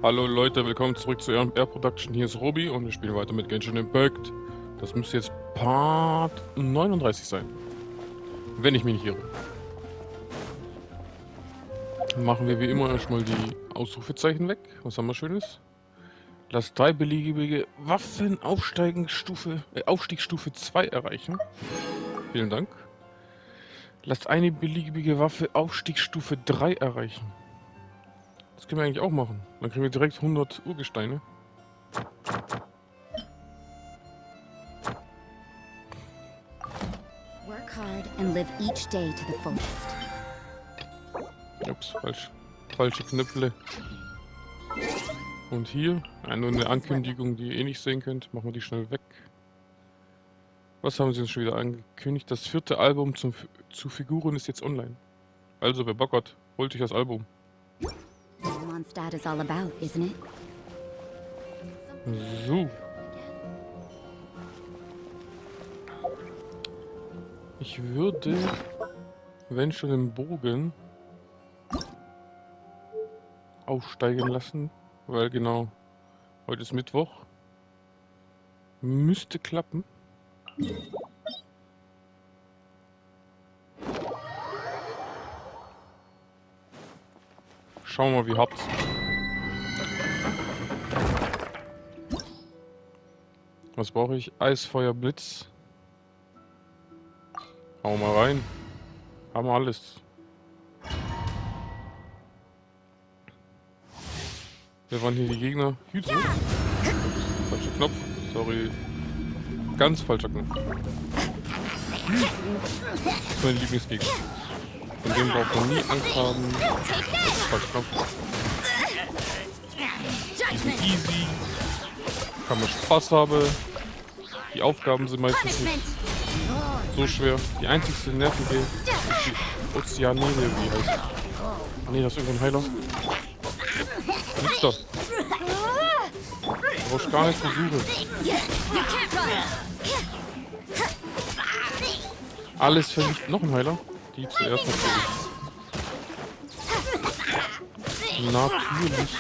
Hallo Leute, willkommen zurück zu Air Production. Hier ist Robi und wir spielen weiter mit Genshin Impact. Das müsste jetzt Part 39 sein, wenn ich mich nicht irre. Machen wir wie immer erstmal die Ausrufezeichen weg. Was haben wir Schönes? Lass 3 beliebige Waffen Aufstiegsstufe 2 erreichen. Vielen Dank. Lasst eine beliebige Waffe Aufstiegsstufe 3 erreichen. Das können wir eigentlich auch machen. Dann kriegen wir direkt 100 Urgesteine. Work hard and live each day to the fullest. Ups, falsche Knöpfe. Und hier, nur eine Ankündigung, die ihr eh nicht sehen könnt. Machen wir die schnell weg. Was haben sie uns schon wieder angekündigt? Das 4. Album zu Figuren ist jetzt online. Also, wer Bock hat, holt euch das Album. Mondstadt is all about, isn't it? So. Ich würde, wenn schon den Bogen aufsteigen lassen, weil genau, heute ist Mittwoch. Müsste klappen. Schauen wir mal, wie habt's. Was brauche ich? Eis, Feuer, Blitz. Hau mal rein. Haben wir alles. Wer waren hier die Gegner? Hydro? Falscher Knopf. Sorry. Ganz falscher Knopf. Das ist mein Lieblingsgegner. Von dem braucht man nie Angst haben. Falscher Knopf. Die sind easy. Kann man Spaß haben. Die Aufgaben sind meistens nicht so schwer. Die einzigste nervige ist die Ozeanele, wie heißt. Nee, das ist irgendein Heiler. Nichts da. Du brauchst gar nicht versuchen. Alles verliert. Noch ein Heiler? Die zuerst natürlich. Natürlich.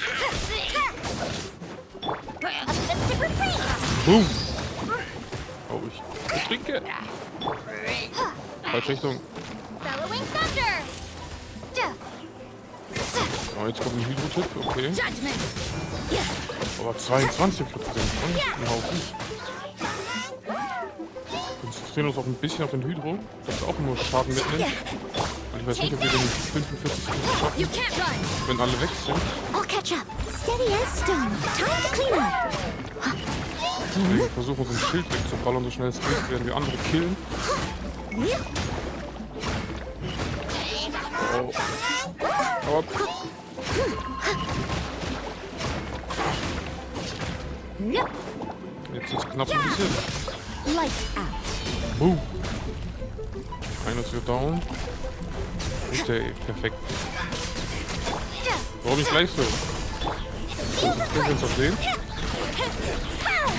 Boom. Oh, ich ertrinke. Falsche Richtung. Oh, jetzt kommt ein Hydro-Tipp, okay. Aber 22 für ein Haufen. Konzentrieren uns auch ein bisschen auf den Hydro, das auch nur Schaden mitnimmt. Und ich weiß nicht, ob wir den 45 schaffen, wenn alle weg sind. Deswegen versuchen wir, den Schild wegzuballern, so schnell es geht, werden wir andere killen. Oh. Aber jetzt ist es knapp ein bisschen. Boom. Einer ist wieder down. Okay, perfekt. Warum nicht gleich so? Das können wir uns auch sehen.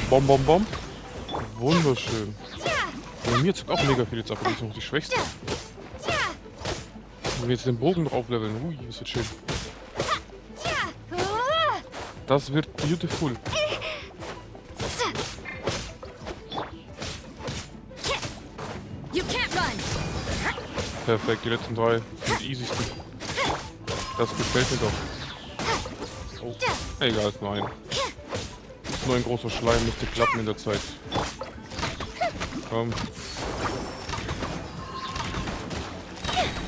Bom, bom, bom. Wunderschön. Bei mir zuckt auch mega viel jetzt ab, aber die ist noch die schwächste. Wenn wir jetzt den Bogen drauf leveln, ui, das wird schön. Das wird beautiful. Perfekt, die letzten 3 sind die easysten. Das gefällt mir doch. Oh, egal, ist nur ein. Ist nur ein großer Schleim, müsste klappen in der Zeit. Komm.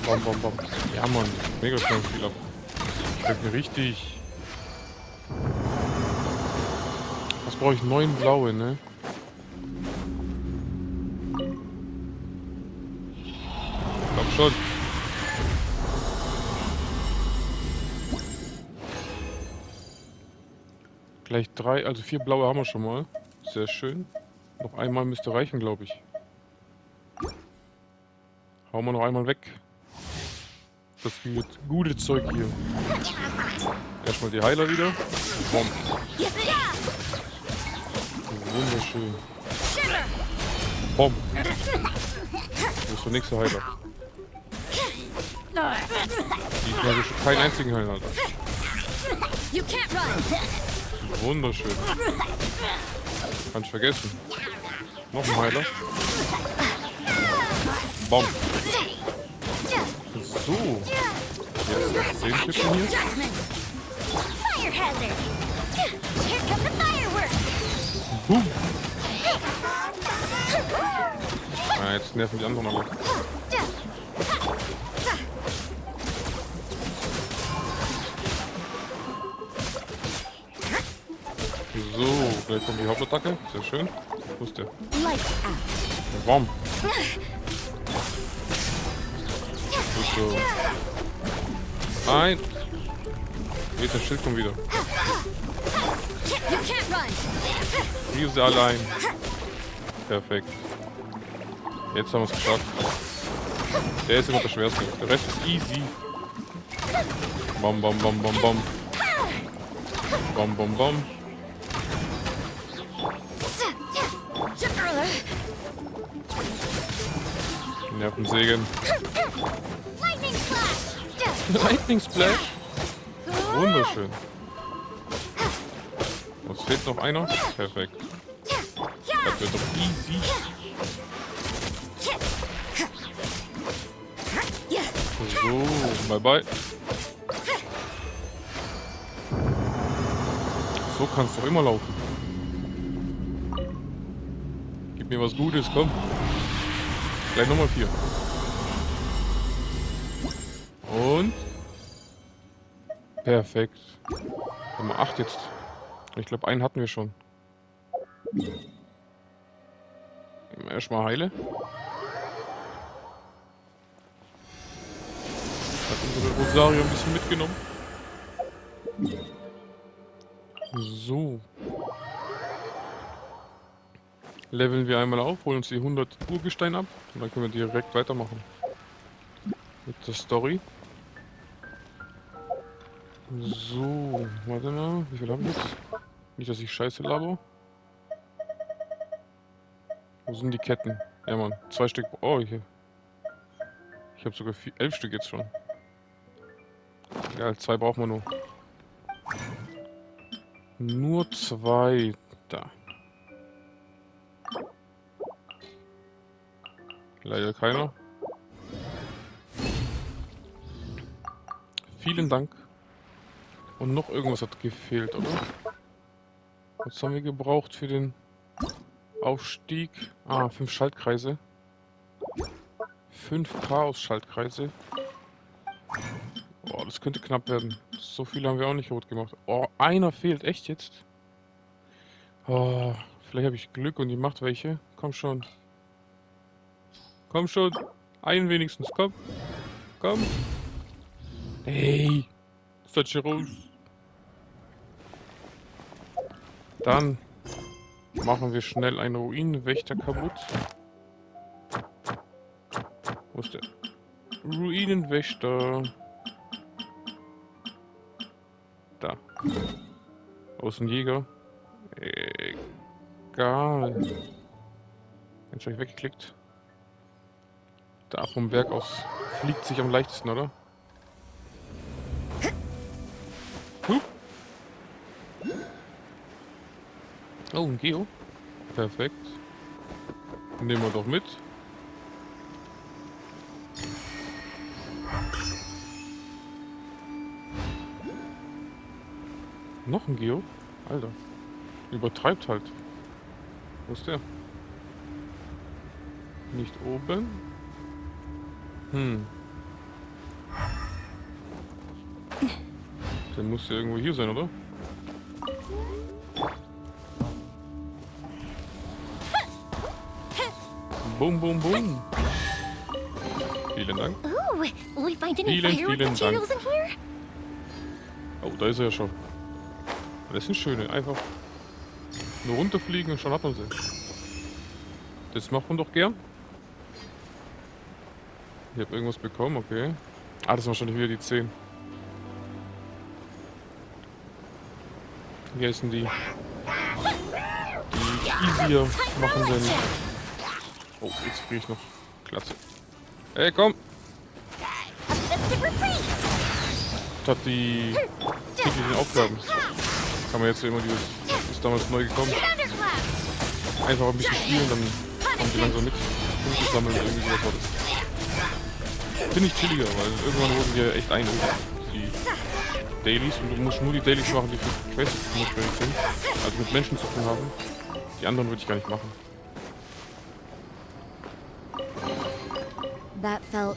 Bom, bom, bom. Ja, Mann, mega schnell Spiel ab. Gefällt mir richtig. Was brauche ich? 9 blaue, ne? Komm schon. Gleich 3, also 4 blaue haben wir schon mal. Sehr schön. Noch einmal müsste reichen, glaube ich. Hauen wir noch einmal weg. Das gute Zeug hier. Erstmal die Heiler wieder. Bom. Wunderschön. Bom. Wo ist der nächste Heiler? Diesmal ist kein einzigen Heiler, Alter. You can't run. Wunderschön. Kann ich vergessen. Noch ein Heiler. Bom. So. Jetzt den Typen hier. Fire hazard. Here come the fireworks. Boom. Ah, jetzt nerven die anderen alle. So, gleich kommt die Hauptattacke. Sehr schön. Wo ist der? Warm. So. Nein. Geht der Schild kommt wieder. Wir sind allein. Perfekt. Jetzt haben wir es geschafft. Der ist immer der schwerste. Der Rest ist easy. Bom, bom, bom, bom, bom. Bom, bom, bom. Nervensägen. Lightning Splash. Wunderschön. Uns fehlt noch einer. Perfekt. Das wird doch easy. So, bye bye. So kann es doch immer laufen. Gib mir was Gutes, komm. Gleich Nummer 4. Und perfekt. Nummer 8 jetzt. Ich glaube, einen hatten wir schon. Erstmal heile. Hat unsere Rosario ein bisschen mitgenommen. So. Leveln wir einmal auf, holen uns die 100 Urgestein ab und dann können wir direkt weitermachen. Mit der Story. So, warte mal, wie viel haben wir jetzt? Nicht, dass ich Scheiße laber. Wo sind die Ketten? Ja, Mann, 2 Stück. Oh, ich habe sogar 11 Stück jetzt schon. Ja, 2 brauchen wir nur. Nur 2. Da. Leider keiner. Vielen Dank. Und noch irgendwas hat gefehlt, oder? Was haben wir gebraucht für den Aufstieg? Ah, 5 Schaltkreise. 5 Chaos-Schaltkreise. Oh, das könnte knapp werden. So viel haben wir auch nicht rot gemacht. Oh, einer fehlt. Echt jetzt? Oh, vielleicht habe ich Glück und die macht welche. Komm schon. Komm schon. Einen wenigstens. Komm. Komm. Hey. Ist raus. Dann machen wir schnell einen Ruinenwächter kaputt. Wo ist der? Ruinenwächter. Da. Außenjäger. Egal. Jetzt habe ich weggeklickt. Da vom Berg aus fliegt sich am leichtesten, oder? Oh, ein Geo. Perfekt. Nehmen wir doch mit. Noch ein Geo? Alter. Übertreibt halt. Wo ist der? Nicht oben. Der muss ja irgendwo hier sein, oder? Boom, boom, boom. Vielen Dank. Ooh, will we find any Vielen firework Dank. materials in here? Oh, da ist er ja schon. Das sind schöne. Einfach nur runterfliegen und schon hat man sie. Das macht man doch gern. Ich habe irgendwas bekommen, okay. Ah, das sind wahrscheinlich wieder die 10. Wie heißen die? Die easier machen denn. Oh, jetzt kriege ich noch Klasse. Ey, komm! A festive reprise. Hat die täglichen Aufgaben. Kann man jetzt immer dieses, ist damals neu gekommen. Einfach ein bisschen spielen, dann kommen die langsam mit. Punkte sammeln, irgendwie sowas war das. Finde ich chilliger, weil irgendwann wurden die echt einödig, die Dailies. Und du musst nur die Dailies machen, die für Quests notwendig sind. Also mit Menschen zu tun haben. Die anderen würde ich gar nicht machen. That felt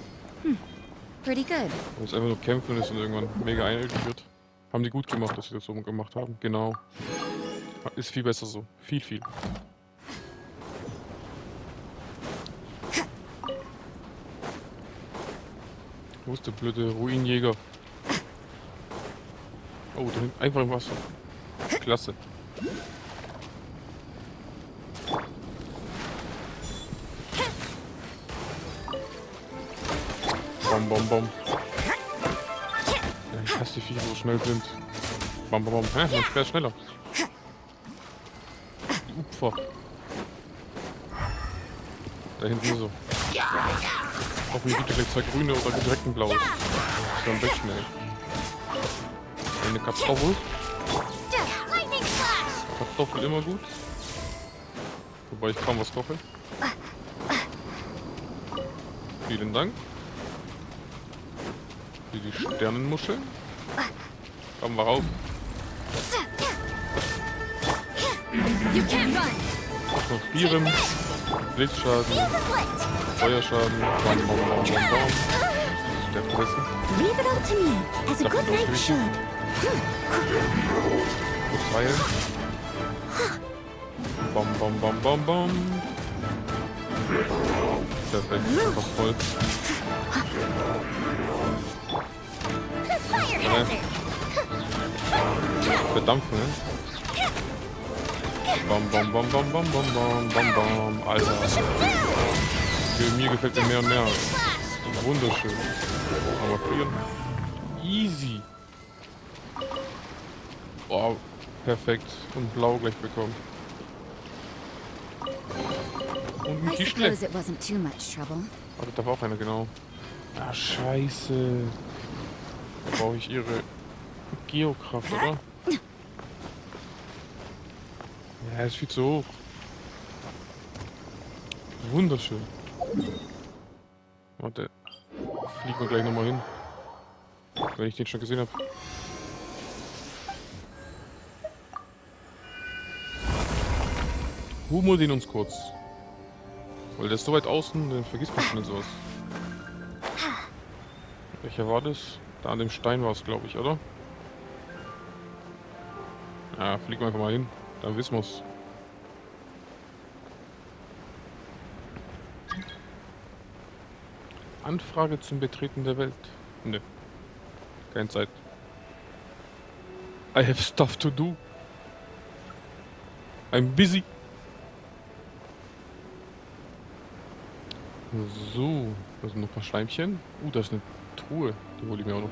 pretty good. Wenn es einfach nur kämpfen ist und irgendwann mega einödig wird. Haben die gut gemacht, dass sie das so gemacht haben. Genau. Ist viel besser so. Viel, viel. Wo ist der blöde Ruinenjäger? Oh, da hinten einfach im Wasser. Klasse. Bom, bom, bom. Ja, ich hasse die Viecher, so schnell sind. Bam, bam, bam. Hä? Man fährt schneller. Die Opfer. Da hinten ist er. Hoffentlich gibt es gleich 2 grüne oder direkt ein blaues. Das ist dann weg schnell. Eine Kartoffel. Kartoffel immer gut. Wobei ich kaum was koche. Vielen Dank. Hier die Sternenmuscheln. Kommen wir rauf. Konstruieren. Blitzschaden. Feuerschaden. Bam, bam, bam, bam, bam. Der fressen. Leave it all to me, as a good knight should. Kurz heilen. Bam, bam, bam, bam, bam. Perfekt, einfach voll. Verdampfen, ne? Bam, bam, bam, bam, bam, bam, bam, bam, bam. Alter. Mir gefällt mir mehr und mehr. Wunderschön. Aber frieren. Easy. Wow. Perfekt. Und blau gleich bekommen. Und ein I Tischle. suppose it wasn't too much trouble. Aber da war auch einer, genau. Ah, scheiße. Da brauche ich ihre Geokraft, oder? Ja, ist viel zu hoch. Wunderschön. Warte. Fliegen wir gleich nochmal hin. Wenn ich den schon gesehen habe. Humor den uns kurz. Weil der ist so weit außen, dann vergisst man schon sowas. Welcher war das? Da an dem Stein war es, glaube ich, oder? Ja, fliegen wir einfach mal hin. Dann wissen wir's. Anfrage zum Betreten der Welt. Ne. Keine Zeit. I have stuff to do. I'm busy. So, da sind noch ein paar Schleimchen. Da ist eine Truhe. Die hole ich mir auch noch.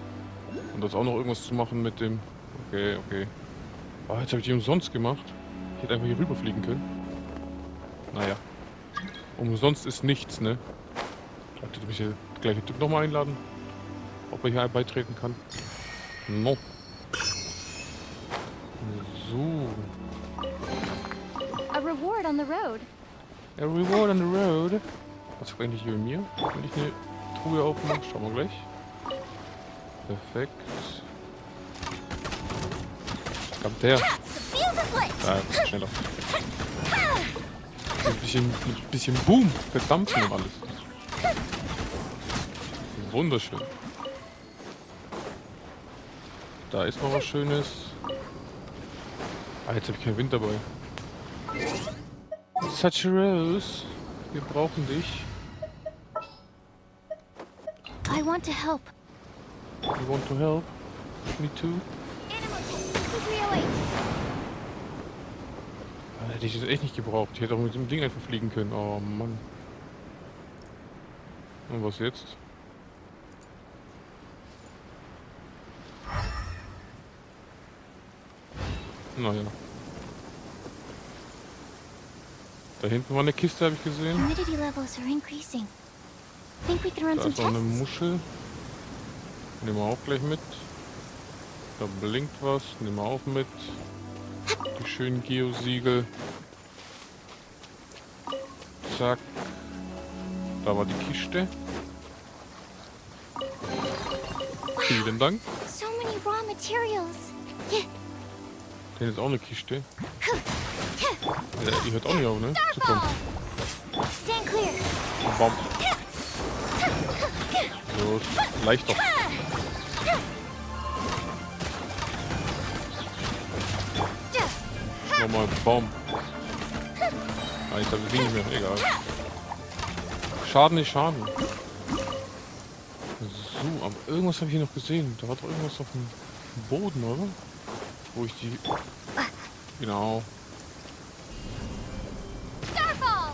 Und da ist auch noch irgendwas zu machen mit dem... Okay, okay. Oh, jetzt habe ich die umsonst gemacht. Ich hätte einfach hier rüberfliegen können. Naja. Umsonst ist nichts, ne? Ich sollte mich der gleiche Typ nochmal einladen. Ob er hier beitreten kann. No. So. A reward on the road. A reward on the road. Was ist eigentlich hier bei mir? Wenn ich eine Truhe aufmache, schauen wir gleich. Perfekt. Kommt her. Da, schneller. Ein bisschen Boom. Verdampfen und alles. Wunderschön. Da ist noch was Schönes. Ah, jetzt habe ich keinen Wind dabei. Such a Rose. Wir brauchen dich. I want to help. You want to help? Me too. Animal test 308. Hätte ich das echt nicht gebraucht. Ich hätte auch mit dem Ding einfach fliegen können. Oh Mann. Und was jetzt? Naja. Da hinten war eine Kiste, habe ich gesehen. Humidity levels are increasing. Think we can run Da some ist auch eine tests? Muschel. Nehmen wir auch gleich mit. Da blinkt was. Nehmen wir auch mit. Die schönen Geosiegel. Zack. Da war die Kiste. Vielen Dank. So many raw materials. Den ist auch eine Kiste. Ja, die hört auch nicht auf, ne? Zu kommen. Stand clear. Bam. So, leicht doch. Nochmal Baum. Ah, jetzt habe ich nicht mehr. Egal. Schaden ist Schaden. So, aber irgendwas habe ich hier noch gesehen. Da war doch irgendwas auf dem Boden, oder? Wo ich die... Genau. Starfall.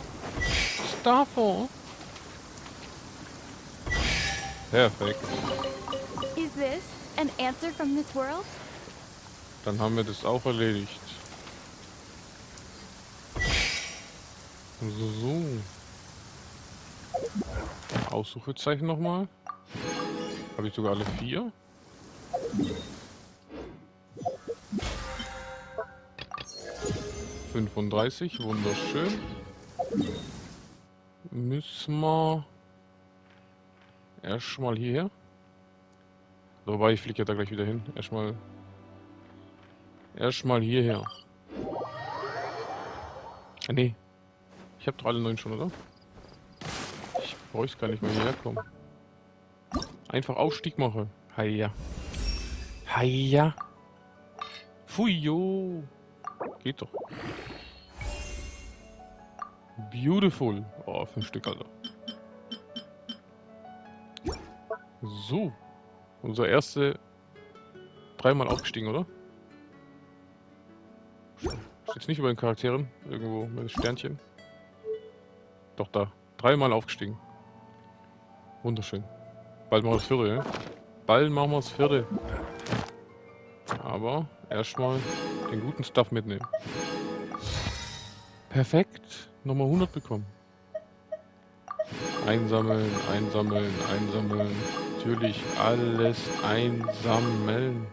Starfall. Perfekt. Is this an answer from this world? Dann haben wir das auch erledigt. So. Ausrufezeichen nochmal. Habe ich sogar alle 4. ...35, wunderschön. Müssen wir... Erstmal hierher. Wobei, ich fliege ja da gleich wieder hin. Erstmal hierher. Ah, nee. Ich habe doch alle 9 schon, oder? Ich bräuchte gar nicht mehr hierher kommen. Einfach Aufstieg mache. Heia. Heia. Fujo. Geht doch. Beautiful. Oh, 5 Stück, Alter. So. Unser erste 3-mal aufgestiegen, oder? Steht's nicht über den Charakteren? Irgendwo mit Sternchen? Doch, da. 3-mal aufgestiegen. Wunderschön. Bald machen wir das 4, ja? Bald machen wir das 4. Aber erstmal den guten Stuff mitnehmen. Perfekt. Nochmal 100 bekommen. Einsammeln, einsammeln, einsammeln. Natürlich alles einsammeln.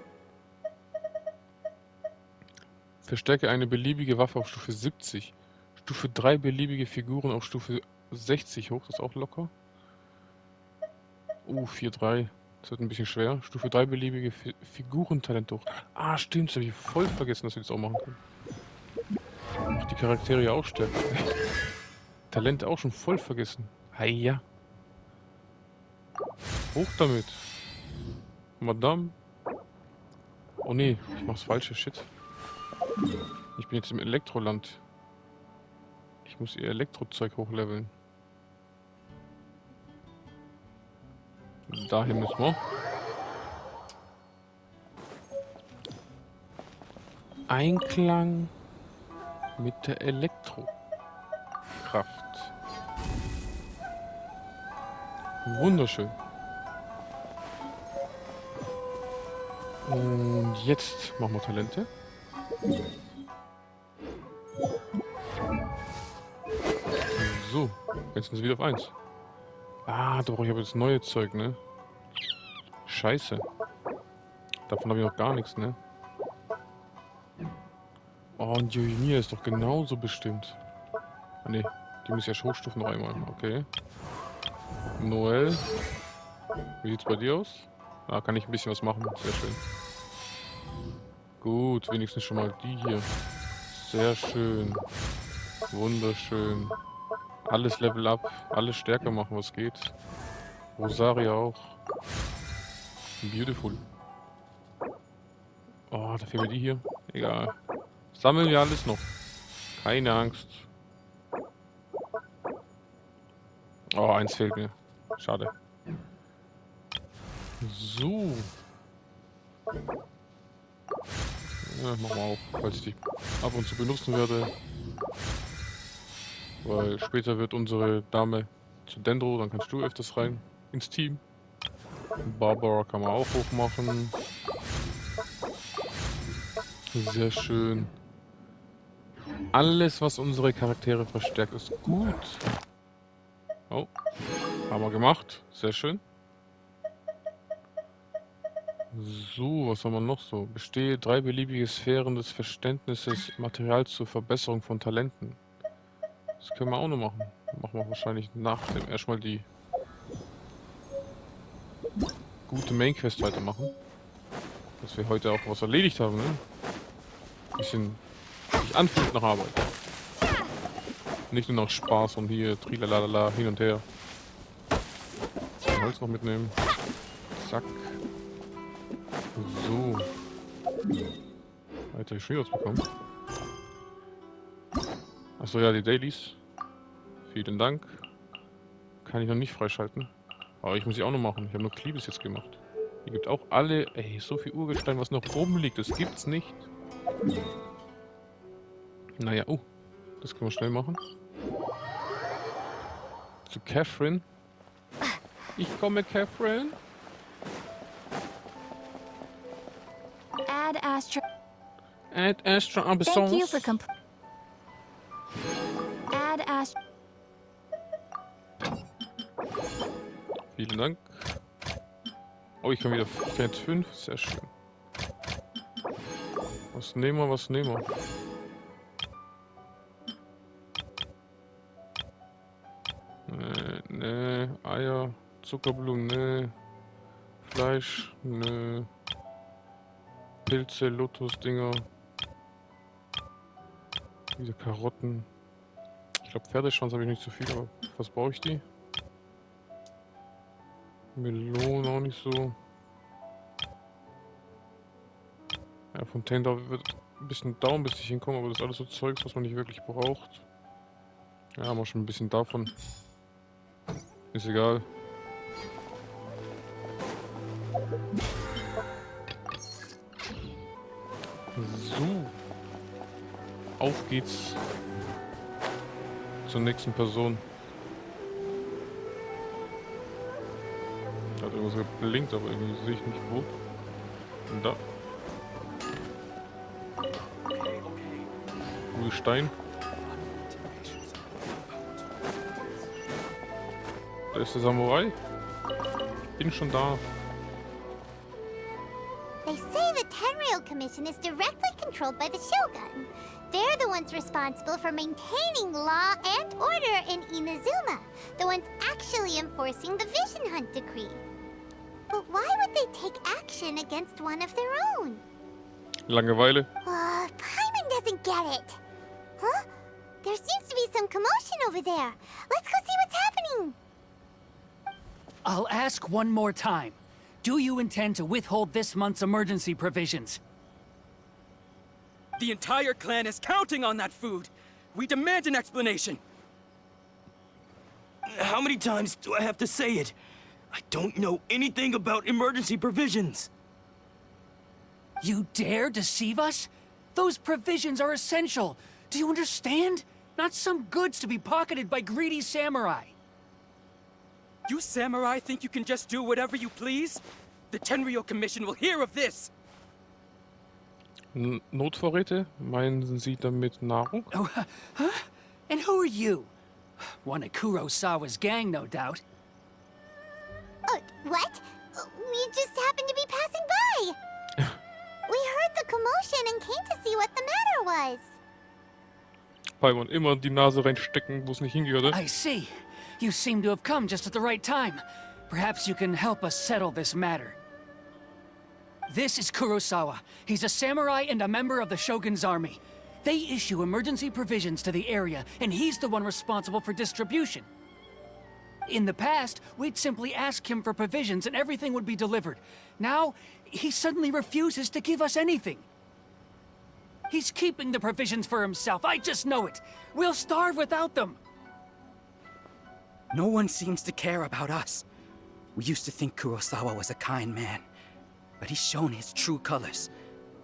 Verstärke eine beliebige Waffe auf Stufe 70. Stufe 3 beliebige Figuren auf Stufe 60 hoch. Das ist auch locker. 4-3. Das wird ein bisschen schwer. Stufe 3 beliebige Figurentalent hoch. Ah, stimmt. Das habe ich voll vergessen, dass wir das auch machen können. Macht die Charaktere ja auch stärker. Talente auch schon voll vergessen. Heia. Hoch damit. Madame. Oh nee, ich mach's falsche Shit. Ich bin jetzt im Elektroland. Ich muss ihr Elektrozeug hochleveln. Dahin müssen wir. Einklang mit der Elektrokraft. Wunderschön. Und jetzt machen wir Talente. So, jetzt sind sie wieder auf 1. Ah, da brauche ich aber das neue Zeug, ne? Scheiße. Davon habe ich noch gar nichts, ne? Oh, und Joimir ist doch genauso bestimmt. Ah, ne, die muss ich ja hochstufen noch einmal. Okay. Noel. Wie sieht's bei dir aus? Da kann ich ein bisschen was machen. Sehr schön. Gut, wenigstens schon mal die hier. Sehr schön. Wunderschön. Alles Level up. Alles stärker machen, was geht. Rosaria auch. Beautiful. Oh, da fehlen mir die hier. Egal. Sammeln wir alles noch. Keine Angst. Oh, eins fehlt mir. Schade. So. Ja, machen wir auch, falls ich die ab und zu benutzen werde. Weil später wird unsere Dame zu Dendro, dann kannst du öfters rein ins Team. Barbara kann man auch hochmachen. Sehr schön. Alles, was unsere Charaktere verstärkt, ist gut. Oh, haben wir gemacht. Sehr schön. So, was haben wir noch so? Bestehe 3 beliebige Sphären des Verständnisses Material zur Verbesserung von Talenten. Das können wir auch noch machen. Machen wir wahrscheinlich nach dem erstmal die gute Main-Quest weitermachen. Dass wir heute auch was erledigt haben, ne? Bisschen sich anfühlt nach Arbeit. Nicht nur noch Spaß und hier trilalalala hin und her. Den Holz noch mitnehmen. Zack. So. Alter, ich schon was bekommen. Achso, ja, die Dailies. Vielen Dank. Kann ich noch nicht freischalten. Aber ich muss sie auch noch machen. Ich habe nur Kliebes jetzt gemacht. Hier gibt auch alle... Ey, so viel Urgestein, was noch rumliegt. Das gibt's nicht. Naja, oh. Das können wir schnell machen. Zu Catherine. Ich komme, Catherine. Add Astra. Add Astra Thank you Abyssals. for Add Astra. Vielen Dank. Oh, ich kann jetzt 5. Sehr schön. Was nehmen wir, was nehmen wir? Nee, Eier, Zuckerblumen, nee. Fleisch, nee. Pilze, Lotusdinger. Diese Karotten. Ich glaube, Pferdeschwanz habe ich nicht so viel, aber was brauche ich die? Melonen auch nicht so. Ja, Fontaine wird ein bisschen dauern, bis ich hinkomme, aber das ist alles so Zeugs, was man nicht wirklich braucht. Ja, haben wir schon ein bisschen davon. Ist egal. So. Auf geht's. Zur nächsten Person. Hat irgendwas geblinkt, aber irgendwie sehe ich nicht wo. Und da. Stein. Da ist der Samurai. Ich bin schon da. They say the Tenryou Commission is directly controlled by the Shogun. They're the ones responsible for maintaining law and order in Inazuma, the ones actually enforcing the Vision Hunt decree. But why would they take action against one of their own? Langeweile. Paimon doesn't get it. Huh? There seems to be some commotion over there. Let's go see what's happening. I'll ask one more time. Do you intend to withhold this month's emergency provisions? The entire clan is counting on that food. We demand an explanation. How many times do I have to say it? I don't know anything about emergency provisions. You dare deceive us? Those provisions are essential. Do you understand? Not some goods to be pocketed by greedy samurai. You samurai think you can just do whatever you please? The Tenryou Commission will hear of this. Notvorräte? Meinen Sie damit Nahrung? Oh, huh? And who are you? One of Kurosawa's gang, no doubt. What? We just happened to be passing by. We heard the commotion and came to see what the matter was. Paimon immer die Nase reinstecken, wo es nicht hingehört. I see. You seem to have come just at the right time. Perhaps you can help us settle this matter. This is Kurosawa. He's a samurai and a member of the Shogun's army. They issue emergency provisions to the area, and he's the one responsible for distribution. In the past, we'd simply ask him for provisions and everything would be delivered. Now, he suddenly refuses to give us anything. He's keeping the provisions for himself, I just know it. We'll starve without them. No one seems to care about us. We used to think Kurosawa was a kind man, but he's shown his true colors.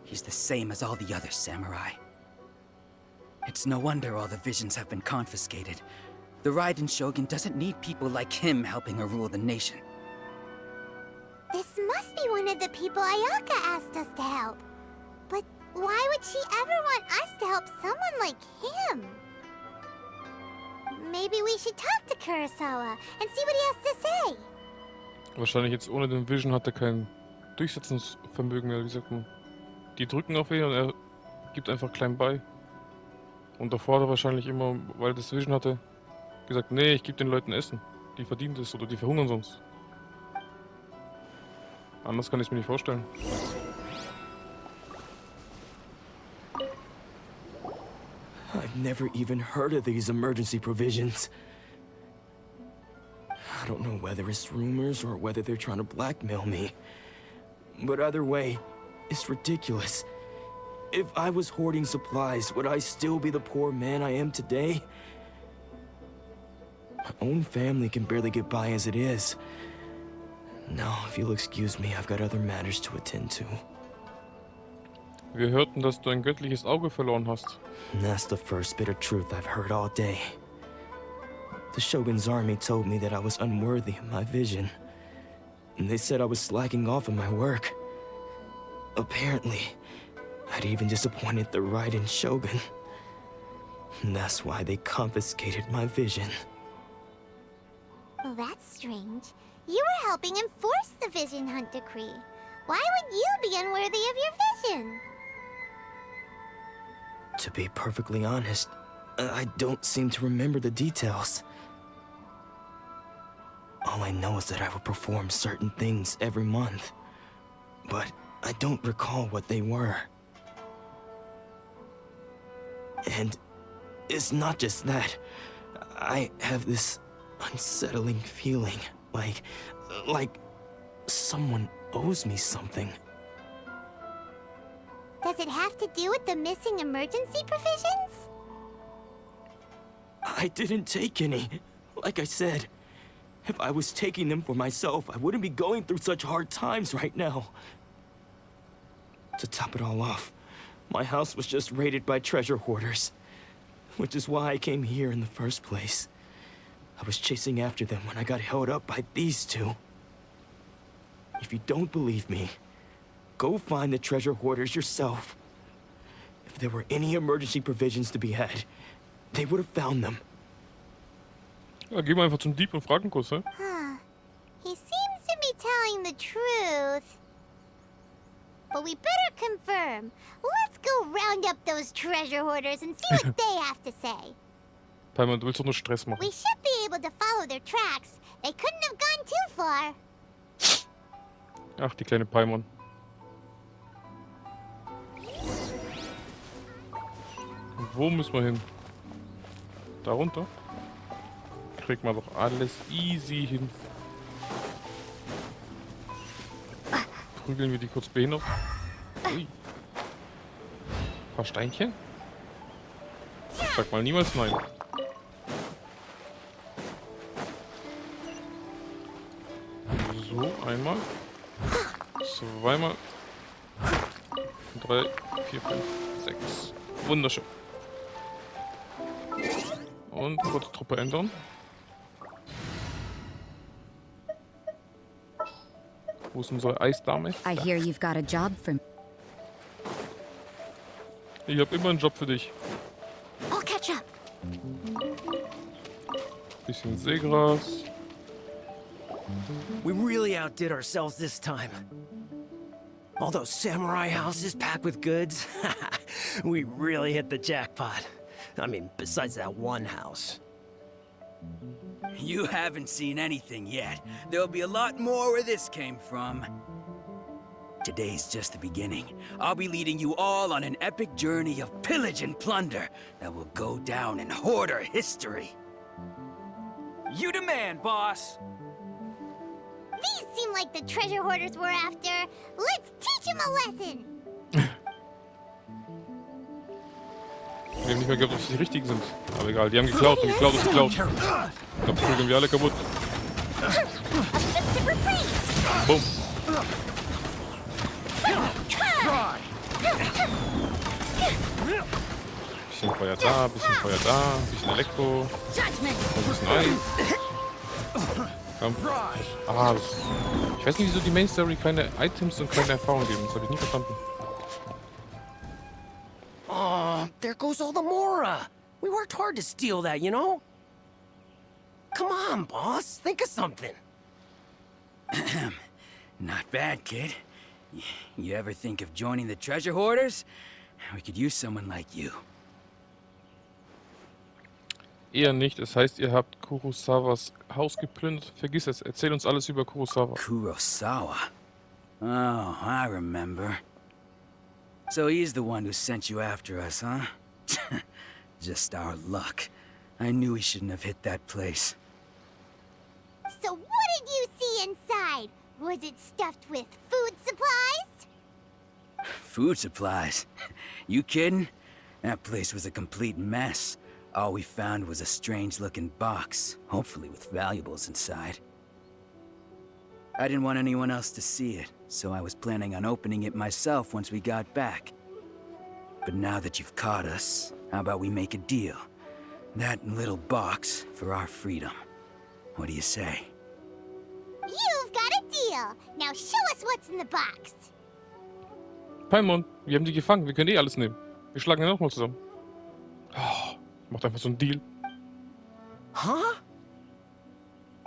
He's the same as all the other samurai. It's no wonder all the visions have been confiscated. The Raiden Shogun doesn't need people like him helping her rule the nation. This must be one of the people Ayaka asked us to help. But why would she ever want us to help someone like him? Maybe we should talk to Kurosawa and see what he has to say. Wahrscheinlich jetzt ohne den Vision hat er kein Vermögen mehr, wie sagt man. Die drücken auf ihn und er gibt einfach klein bei. Und davor hat er wahrscheinlich immer, weil er das Vision hatte, gesagt, nee, ich gebe den Leuten Essen. Die verdienen das oder die verhungern sonst. Anders kann ich es mir nicht vorstellen. I've never even heard of these emergency provisions. I don't know whether it's rumors or whether they're trying to blackmail me. But either way, it's ridiculous. If I was hoarding supplies, would I still be the poor man I am today? My own family can barely get by as it is. Now, if you'll excuse me, I've got other matters to attend to. Wir hörten, dass du ein göttliches Auge verloren hast. And that's the first bit of truth I've heard all day. The Shogun's army told me that I was unworthy of my vision. And they said I was slacking off in my work. Apparently, I'd even disappointed the Raiden Shogun. And that's why they confiscated my vision. Well, that's strange. You were helping enforce the Vision Hunt decree. Why would you be unworthy of your vision? To be perfectly honest, I don't seem to remember the details. All I know is that I would perform certain things every month. But I don't recall what they were. And it's not just that. I have this unsettling feeling, like someone owes me something. Does it have to do with the missing emergency provisions? I didn't take any. Like I said, if I was taking them for myself, I wouldn't be going through such hard times right now. To top it all off, my house was just raided by treasure hoarders, which is why I came here in the first place. I was chasing after them when I got held up by these two. If you don't believe me, go find the treasure hoarders yourself. If there were any emergency provisions to be had, they would have found them. Ja, gehen wir einfach zum Dieb und fragen kurz, hä? Huh. He seems to be telling the truth. But we better confirm. Let's go round up those treasure hoarders and see what they have to say. Palmer, du willst doch nur Stress machen. We should be able to follow their tracks. They couldn't have gone too far. Ach, die kleine Paimon. Wo müssen wir hin? Da runter? Kriegt man doch alles easy hin. Prügeln wir die kurz behindert. Ui. Ein paar Steinchen? Sag mal niemals nein. So, einmal. Zweimal. 3, 4, 5, 6. Wunderschön. Und kurz Truppe ändern. Wo ist unsere Eisdame? I hear you've got a job for me. Ich habe immer einen Job für dich. I'll catch up. Bisschen Seegras. We really outdid ourselves this time. All those samurai houses packed with goods, we really hit the jackpot. I mean, besides that one house. You haven't seen anything yet. There'll be a lot more where this came from. Today's just the beginning. I'll be leading you all on an epic journey of pillage and plunder that will go down in hoarder history. You demand, boss! These seem like the treasure hoarders we're after. Let's teach them a lesson. Wir haben nicht mehr geglaubt, dass sie die richtigen sind. Aber egal, die haben geklaut und geklaut ist geklaut. Ich glaube, das prügeln wir alle kaputt. Boom. Bisschen Feuer da, bisschen Feuer da, bisschen Elektro, ein bisschen Eis. Komm. Ah, ich weiß nicht, wieso die Main Story keine Items und keine Erfahrung geben. Das habe ich nie verstanden. Oh, there goes all the Mora. We worked hard to steal that, you know? Come on, boss. Think of something. Not bad, kid. You ever think of joining the treasure hoarders? We could use someone like you. Eher nicht. Es heißt, ihr habt Kurosawas Haus geplündert. Vergiss es. Erzähl uns alles über Kurosawa. Kurosawa? Oh, I remember. So he's the one who sent you after us, huh? Just our luck. I knew he shouldn't have hit that place. So what did you see inside? Was it stuffed with food supplies? Food supplies? You kidding? That place was a complete mess. All we found was a strange-looking box, hopefully with valuables inside. I didn't want anyone else to see it, so I was planning on opening it myself once we got back. But now that you've caught us, how about we make a deal? That little box for our freedom. What do you say? You've got a deal. Now show us what's in the box. Paimon, wir haben die gefangen. Wir können eh alles nehmen. Wir schlagen ja nochmal zusammen. Oh, macht einfach so einen Deal. Huh?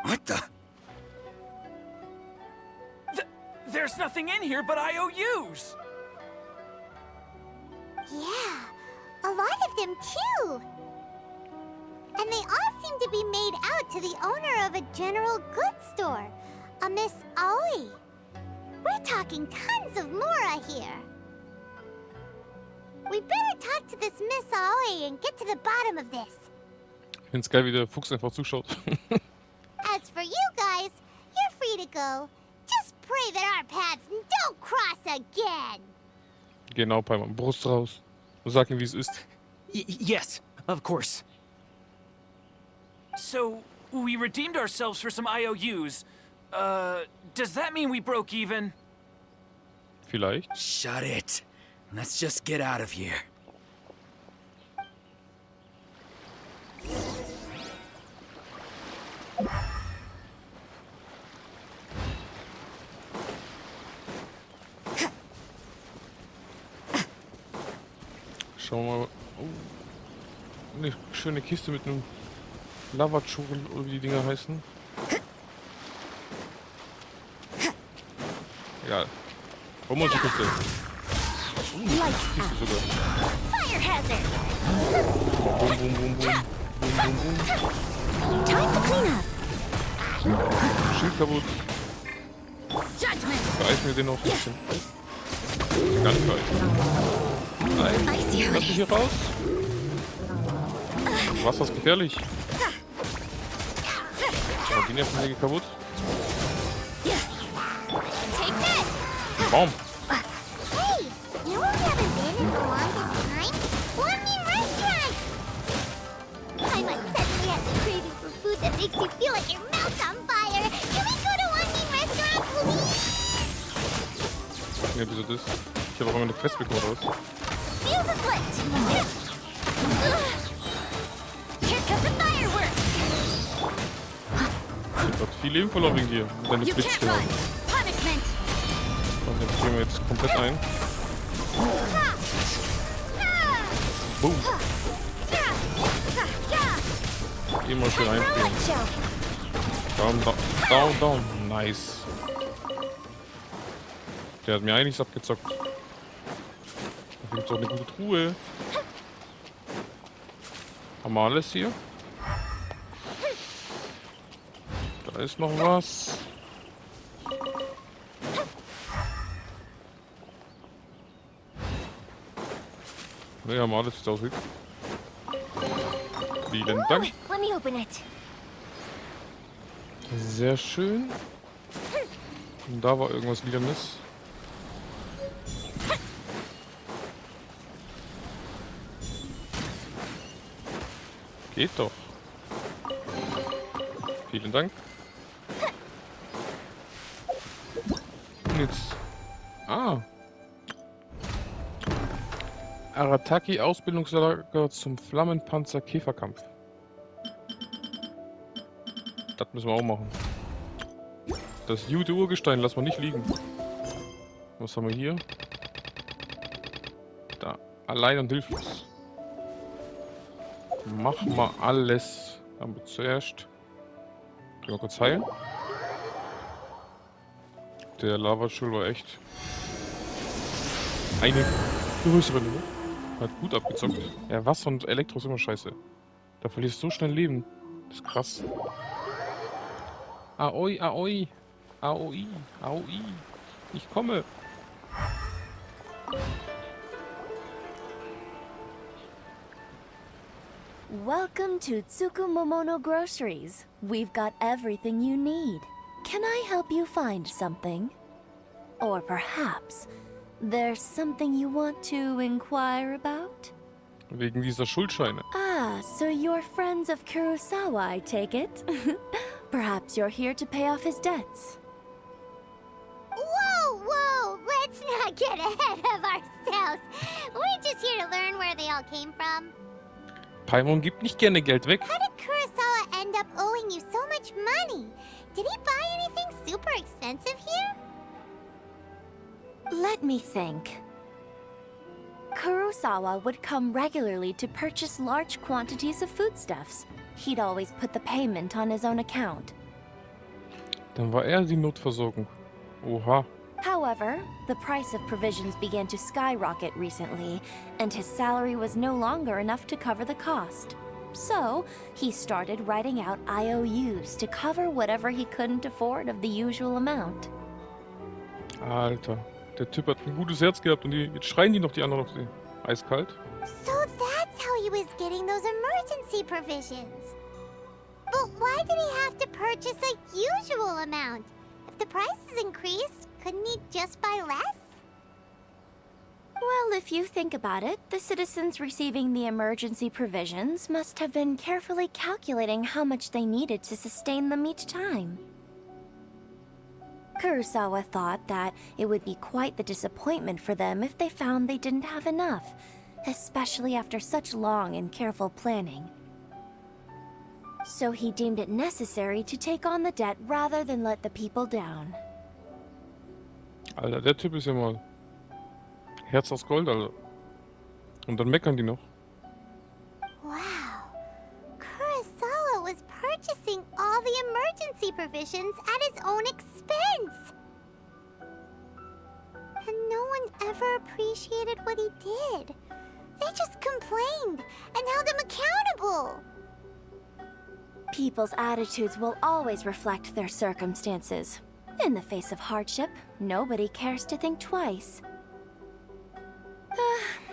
What the? There's nothing in here but IOUs! Yeah, a lot of them too. And they all seem to be made out to the owner of a general goods store, a Miss Aoi. We're talking tons of Mora here. We better talk to this Miss Aoi and get to the bottom of this. Ich find's geil, wie der Fuchs einfach zuschaut. As for you guys, you're free to go. Just pray that our paths don't cross again. Genau, Paimon. Brust raus. Und sag ihm, wie es ist. Yes, of course. So, we redeemed ourselves for some IOUs. Does that mean we broke even? Vielleicht. Shut it. Let's just get out of here. Schauen wir mal. Oh. Eine schöne Kiste mit einem Lavachural oder wie die Dinger heißen. Egal. Warum uns die Kiste? Kiste sogar. Fire hazard. Boom, boom, boom, boom. Boom, boom, boom. Time to clean up. Schild kaputt. Judgment. Beeisen wir den noch ein bisschen. Gar nicht beeisen. Nein, lass mich hier raus. Wasser ist gefährlich. Ja, die Nervensäge kaputt. Take this. Baum. Hey, you know where we haven't been in the longest time? One restaurant. I might suddenly have the craving for food that makes you feel like your mouth's on fire. Can we go to one restaurant, please? Ja, wieso das? Ich habe auch immer eine Quest bekommen raus. Fuse is lit. Here come the fireworks. Ich hab grad viel Leben verloren wegen dir. Und deine You Blitz can't genau. run. Punishment. Und den frieren wir jetzt komplett ein. Boom. Immer schön einfrieren. Down, down, down, down. Nice. Der hat mir einiges abgezockt. Da gibt's auch eine gute Truhe. Haben wir alles hier? Da ist noch was. Ne, haben wir alles, wie es aussieht. Vielen Dank. Let me open it. Sehr schön. Und da war irgendwas Lilanes. Geht doch. Vielen Dank. Und jetzt. Ah. Arataki Ausbildungslager zum Flammenpanzer Käferkampf. Das müssen wir auch machen. Das gute Urgestein lassen wir nicht liegen. Was haben wir hier? Da. Allein und hilflos. Mach mal alles. Aber zuerst. Mal kurz heilen. Der Lavaschul war echt Eine größere Nummer. Hat gut abgezockt. Ja, Wasser und Elektro ist immer scheiße. Da verlierst du so schnell Leben. Das ist krass. Aoi, Aoi. Aoi, Aoi. Ich komme. Welcome to Tsukumomono Groceries. We've got everything you need. Can I help you find something? Or perhaps there's something you want to inquire about? Wegen dieser Schuldscheine. Ah, so you're friends of Kurosawa, I take it? Perhaps you're here to pay off his debts. Whoa, whoa! Let's not get ahead of ourselves. We're just here to learn where they all came from. Paimon gibt nicht gerne Geld weg. How did Kurosawa end up owing you so much money? Did he buy anything super expensive here? Let me think. Kurosawa would come regularly to purchase large quantities of foodstuffs. He'd always put the payment on his own account. Dann war er die Notversorgung. Oha. However, the price of provisions began to skyrocket recently, and his salary was no longer enough to cover the cost. So, he started writing out IOUs to cover whatever he couldn't afford of the usual amount. Alter. Der Typ hat ein gutes Herz gehabt und jetzt schreien die noch die anderen auf sie. Eiskalt. So that's how he was getting those emergency provisions. But why did he have to purchase a usual amount? If the prices increased, couldn't he just buy less? Well, if you think about it, the citizens receiving the emergency provisions must have been carefully calculating how much they needed to sustain them each time. Kurosawa thought that it would be quite the disappointment for them if they found they didn't have enough, especially after such long and careful planning. So he deemed it necessary to take on the debt rather than let the people down. Alter, der Typ ist ja mal Herz aus Gold, Alter. Und dann meckern die noch. Wow. Kurosawa was purchasing all the emergency provisions at his own expense. And no one ever appreciated what he did. They just complained and held him accountable. People's attitudes will always reflect their circumstances. In the face of hardship, nobody cares to think twice.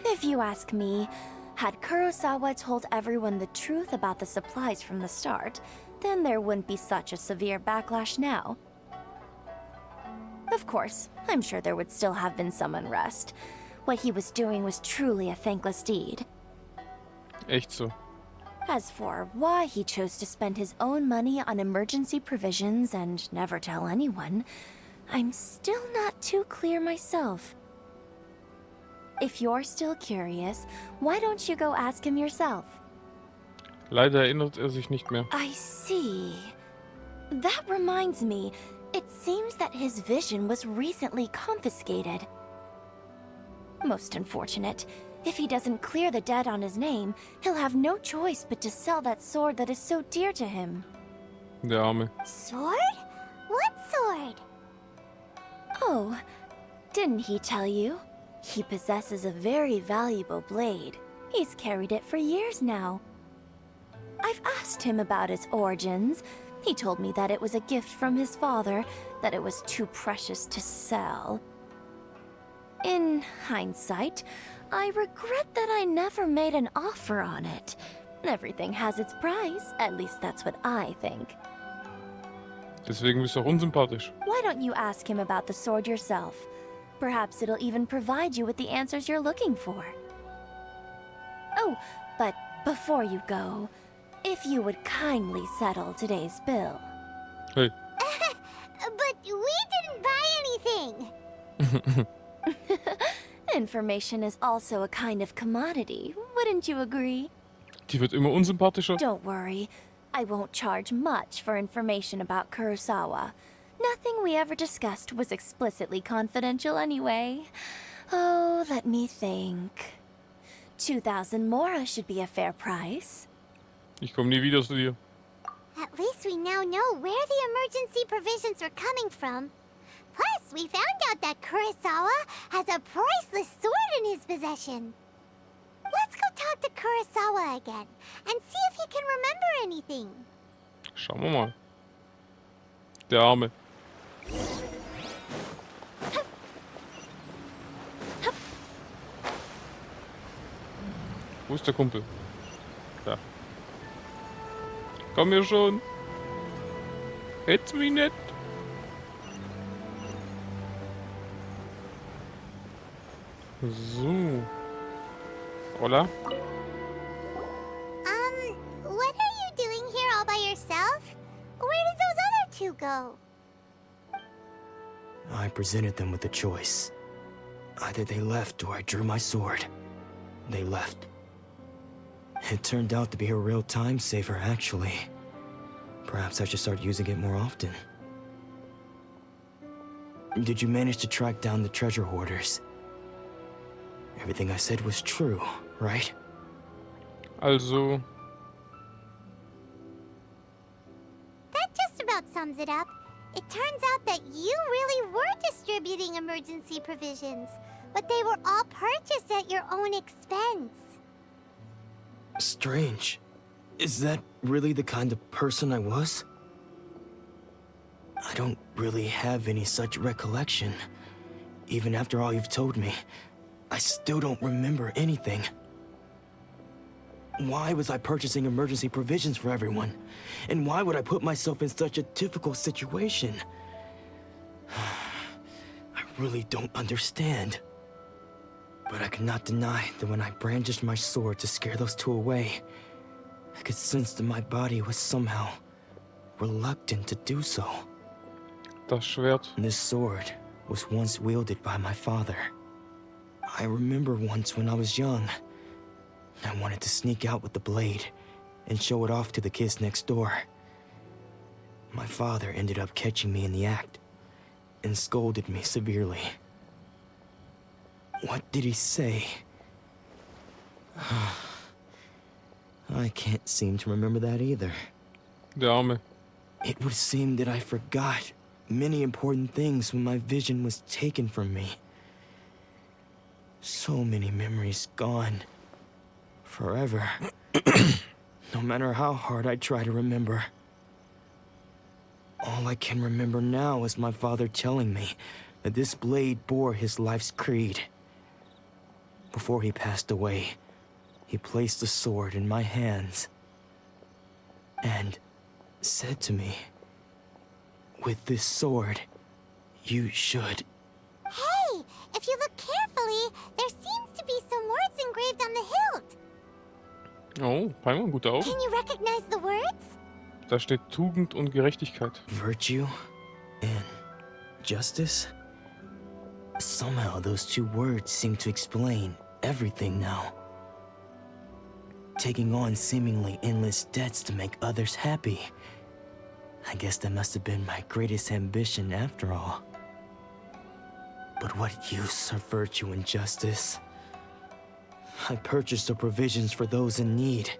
If you ask me, had Kurosawa told everyone the truth about the supplies from the start, then there wouldn't be such a severe backlash now. Of course, I'm sure there would still have been some unrest. What he was doing was truly a thankless deed. Echt so. As for why he chose to spend his own money on emergency provisions and never tell anyone, I'm still not too clear myself. If you're still curious, why don't you go ask him yourself? Leider erinnert er sich nicht mehr. I see. That reminds me, it seems that his vision was recently confiscated. Most unfortunate. If he doesn't clear the debt on his name, he'll have no choice but to sell that sword that is so dear to him. Der Arme. Sword? What sword? Oh, didn't he tell you? He possesses a very valuable blade. He's carried it for years now. I've asked him about its origins. He told me that it was a gift from his father, that it was too precious to sell. In hindsight, I regret that I never made an offer on it. Everything has its price, at least that's what I think. Deswegen bist du auch unsympathisch. Why don't you ask him about the sword yourself? Perhaps it'll even provide you with the answers you're looking for. Oh, but before you go, if you would kindly settle today's bill. Hey. But we didn't buy anything. Information is also a kind of commodity, wouldn't you agree? Die wird immer unsympathischer. Don't worry, I won't charge much for information about Kurosawa. Nothing we ever discussed was explicitly confidential anyway. Oh, let me think. 2,000 mora should be a fair price. Ich komme nie wieder zu dir. At least we now know where the emergency provisions were coming from. Plus, we found out that Kurosawa has a priceless sword in his possession. Let's go talk to Kurosawa again and see if he can remember anything. Schauen wir mal. Der Arme. Wo ist der Kumpel? Da. Komm hier schon. Hätt's mich nicht. So. Hola. What are you doing here all by yourself? Where did those other two go? I presented them with a choice. Either they left or I drew my sword. They left. It turned out to be a real time saver, actually. Perhaps I should start using it more often. Did you manage to track down the treasure hoarders? Everything I said was true, right? Also, That just about sums it up. It turns out that you really were distributing emergency provisions, but they were all purchased at your own expense. Strange. Is that really the kind of person I was? I don't really have any such recollection. Even after all you've told me, I still don't remember anything. Why was I purchasing emergency provisions for everyone? And why would I put myself in such a difficult situation? I really don't understand. But I cannot deny that when I brandished my sword to scare those two away, I could sense that my body was somehow reluctant to do so. das Schwert. This sword was once wielded by my father. I remember once when I was young, I wanted to sneak out with the blade and show it off to the kids next door. My father ended up catching me in the act and scolded me severely. What did he say? I can't seem to remember that either. Der Arme. It would seem that I forgot many important things when my vision was taken from me. So many memories gone. Forever. No matter how hard I try to remember. All I can remember now is my father telling me that this blade bore his life's creed. Before he passed away, he placed the sword in my hands and said to me, "With this sword, you should..." Hey, if you look carefully, there seems to be some words engraved on the hilt. Oh, Paimon, gute Augen. Can you recognize the words? Da steht Tugend und Gerechtigkeit. Virtue and justice? Somehow those two words seem to explain everything now. Taking on seemingly endless debts to make others happy. I guess that must have been my greatest ambition after all. But what use are virtue and justice? I purchased the provisions for those in need,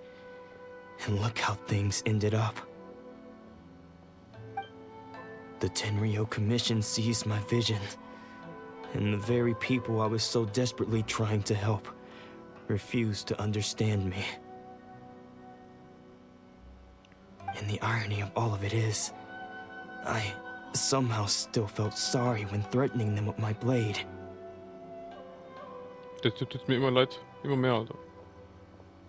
and look how things ended up. The Tenryou Commission seized my vision, and the very people I was so desperately trying to help refused to understand me. And the irony of all of it is, I somehow still felt sorry when threatening them with my blade. Der Typ tut mir immer leid. Immer mehr, Alter.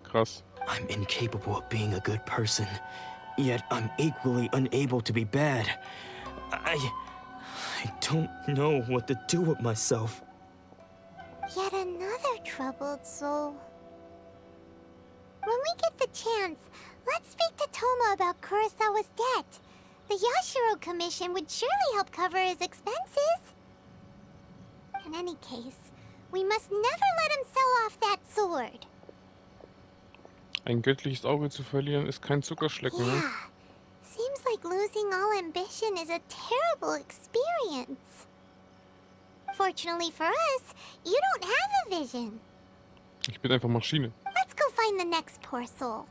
Krass. I'm incapable of being a good person, yet I'm equally unable to be bad. I don't know what to do with myself. Yet another troubled soul. When we get the chance, let's speak to Toma about Kurosawa's debt. The Yashiro Commission would surely help cover his expenses. In any case, we must never let him sell off that sword. Ein göttliches Auge zu verlieren ist kein Zuckerschlecken, ne? Yeah. Seems like losing all ambition is a terrible experience. Fortunately for us, you don't have a vision. Ich bin einfach Maschine. Let's go find the next poor soul.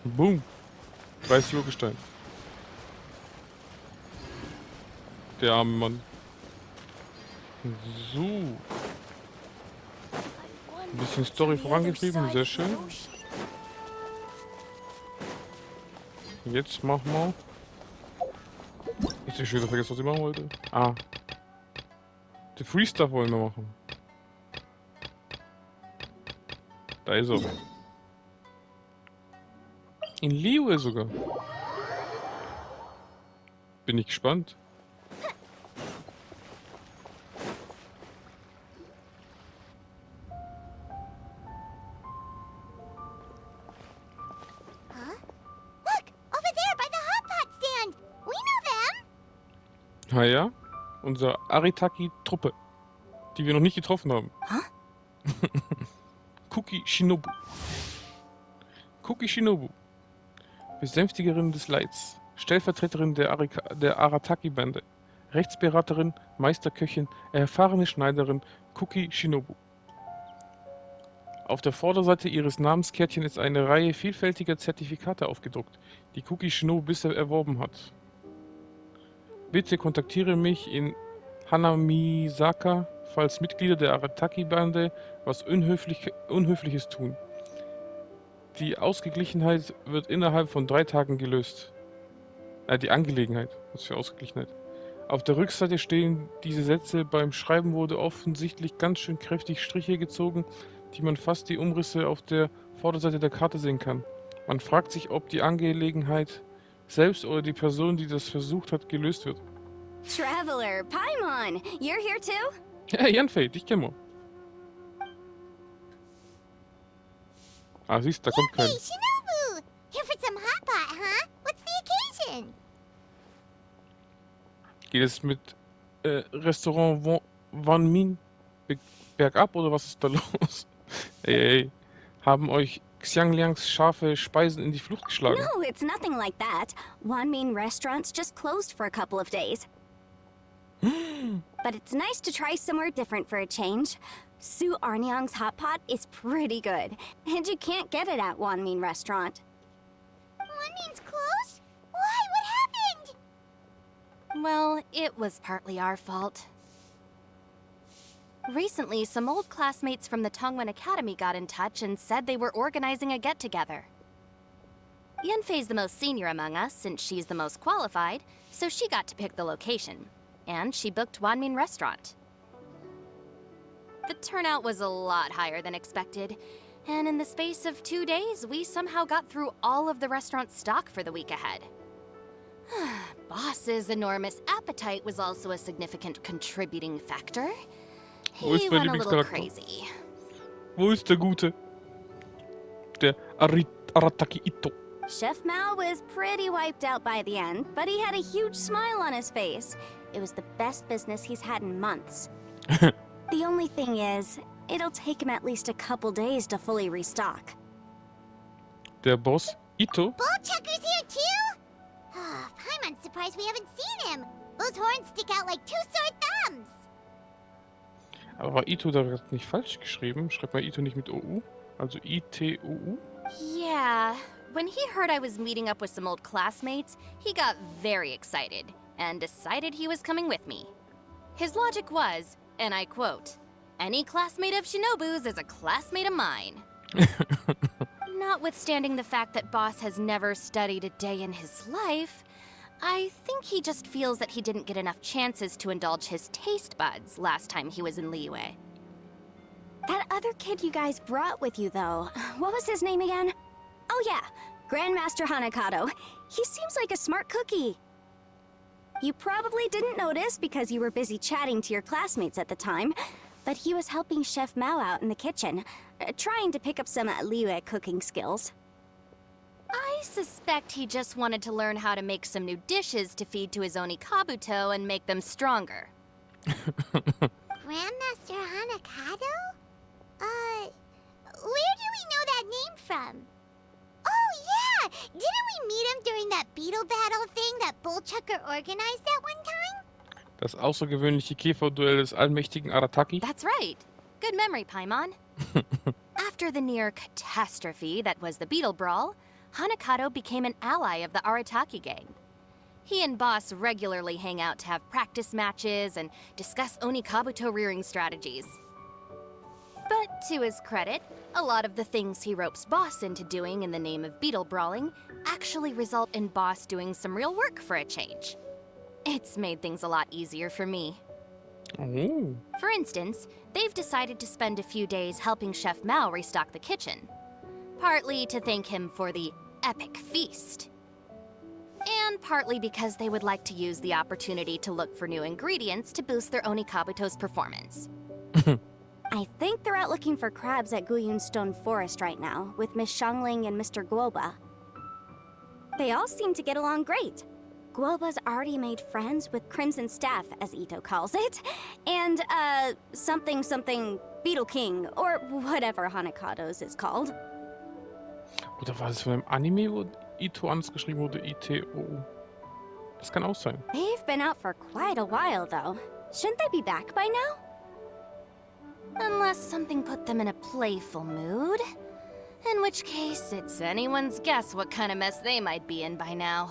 Boom. 30 Urgestein. Der arme Mann. So. Ein bisschen Story vorangetrieben, sehr schön. Jetzt machen wir. Ich hab schon wieder vergessen, was ich machen wollte. Ah. Den Free Stuff wollen wir machen. Da ist er. In Liyue sogar. Bin ich gespannt. Ah ja, unsere Aritaki-Truppe, die wir noch nicht getroffen haben. Cookie Shinobu. Cookie Shinobu. Besänftigerin des Leids. Stellvertreterin der Arataki-Bande. Rechtsberaterin, Meisterköchin, erfahrene Schneiderin, Cookie Shinobu. Auf der Vorderseite ihres Namenskärtchen ist eine Reihe vielfältiger Zertifikate aufgedruckt, die Cookie Shinobu bisher erworben hat. Bitte kontaktiere mich in Hanamisaka, falls Mitglieder der Arataki-Bande was Unhöfliches tun. Die Ausgeglichenheit wird innerhalb von 3 Tagen gelöst. Die Angelegenheit. Was für Ausgeglichenheit. Auf der Rückseite stehen diese Sätze. Beim Schreiben wurde offensichtlich ganz schön kräftig Striche gezogen, die man fast die Umrisse auf der Vorderseite der Karte sehen kann. Man fragt sich, ob die Angelegenheit selbst oder die Person, die das versucht hat, gelöst wird. Traveler, Paimon, you're here too? Ja, Yanfei, dich kennen wir. Ah, siehst, da kommt kein. Hey, Shinobu! Here for some hot pot, huh? What's the occasion? Geht es mit Restaurant Wanmin bergab oder was ist da los? Ey, haben euch Xiangliangs scharfe Speisen in die Flucht geschlagen? No, it's nothing like that. Wanmin restaurants just closed for a couple of days. But it's nice to try somewhere different for a change. Su Arnyang's hot pot is pretty good, and you can't get it at Wanmin restaurant. Wanmin's closed? Why? What happened? Well, it was partly our fault. Recently, some old classmates from the Tongwen Academy got in touch and said they were organizing a get-together. Yanfei's the most senior among us, since she's the most qualified, so she got to pick the location. And she booked Wanmin Restaurant. The turnout was a lot higher than expected, and in the space of 2 days, we somehow got through all of the restaurant's stock for the week ahead. Boss's enormous appetite was also a significant contributing factor. Wo ist He mein went a little Lieblingscharakter? crazy. Wo ist der Gute? Der Arataki Ito. Chef Mao was pretty wiped out by the end, but he had a huge smile on his face. It was the best business he's had in months. The only thing is, it'll take him at least a couple days to fully restock. Der Boss Ito? Bullchucker's here too? Paimon's surprised we haven't seen him. Those horns stick out like 2 sore thumbs. Aber war Ito da nicht falsch geschrieben? Schreibt mal Ito nicht mit OU? Also I-T-O-U? Yeah, when he heard I was meeting up with some old classmates, he got very excited and decided he was coming with me. His logic was, and I quote, "Any classmate of Shinobu's is a classmate of mine." Notwithstanding the fact that Boss has never studied a day in his life, I think he just feels that he didn't get enough chances to indulge his taste buds last time he was in Liyue. That other kid you guys brought with you, though, what was his name again? Oh yeah, Grandmaster Hanakato. He seems like a smart cookie. You probably didn't notice because you were busy chatting to your classmates at the time, but he was helping Chef Mao out in the kitchen, trying to pick up some Liyue cooking skills. I suspect he just wanted to learn how to make some new dishes to feed to his Onikabuto and make them stronger. Grandmaster Hanakato? Where do we know that name from? Oh, yeah! Didn't we meet him during that beetle battle thing that Bullchucker organized that one time? Das außergewöhnliche Käferduell des allmächtigen Arataki? That's right. Good memory, Paimon. After the near catastrophe that was the Beetle Brawl, Hanakato became an ally of the Arataki gang. He and Boss regularly hang out to have practice matches and discuss Onikabuto rearing strategies. But to his credit, a lot of the things he ropes Boss into doing in the name of beetle brawling actually result in Boss doing some real work for a change. It's made things a lot easier for me. Oh. For instance, they've decided to spend a few days helping Chef Mao restock the kitchen. Partly to thank him for the epic feast. And partly because they would like to use the opportunity to look for new ingredients to boost their Onikabuto's performance. I think they're out looking for crabs at Guyun Stone Forest right now, with Miss Shangling and Mr. Guoba. They all seem to get along great. Guoba's already made friends with Crimson Staff, as Ito calls it, and, something Beetle King, or whatever Hanakado's is called. Oder war das von einem Anime, wo Ito anders geschrieben wurde? ITO. Das kann auch sein. They've been out for quite a while, though. Shouldn't they be back by now? Unless something put them in a playful mood. In which case, it's anyone's guess what kind of mess they might be in by now.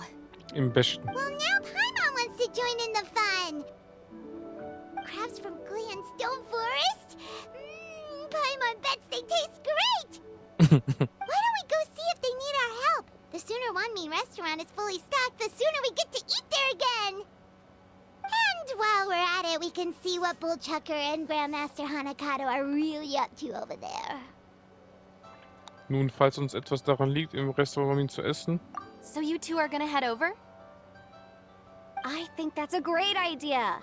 Im besten. Well, now Paimon wants to join in the fun. Crabs from Guyun Stone Forest? Paimon bets they taste great. Why don't we go see if they need our help? The sooner Wanmi restaurant is fully stocked, the sooner we get to eat there again. And while we're at it, we can see what Bullchucker and Grandmaster Hanakato are really up to over there. Nun, falls uns etwas daran liegt, im Restaurant zu essen. So you two are gonna head over? I think that's a great idea.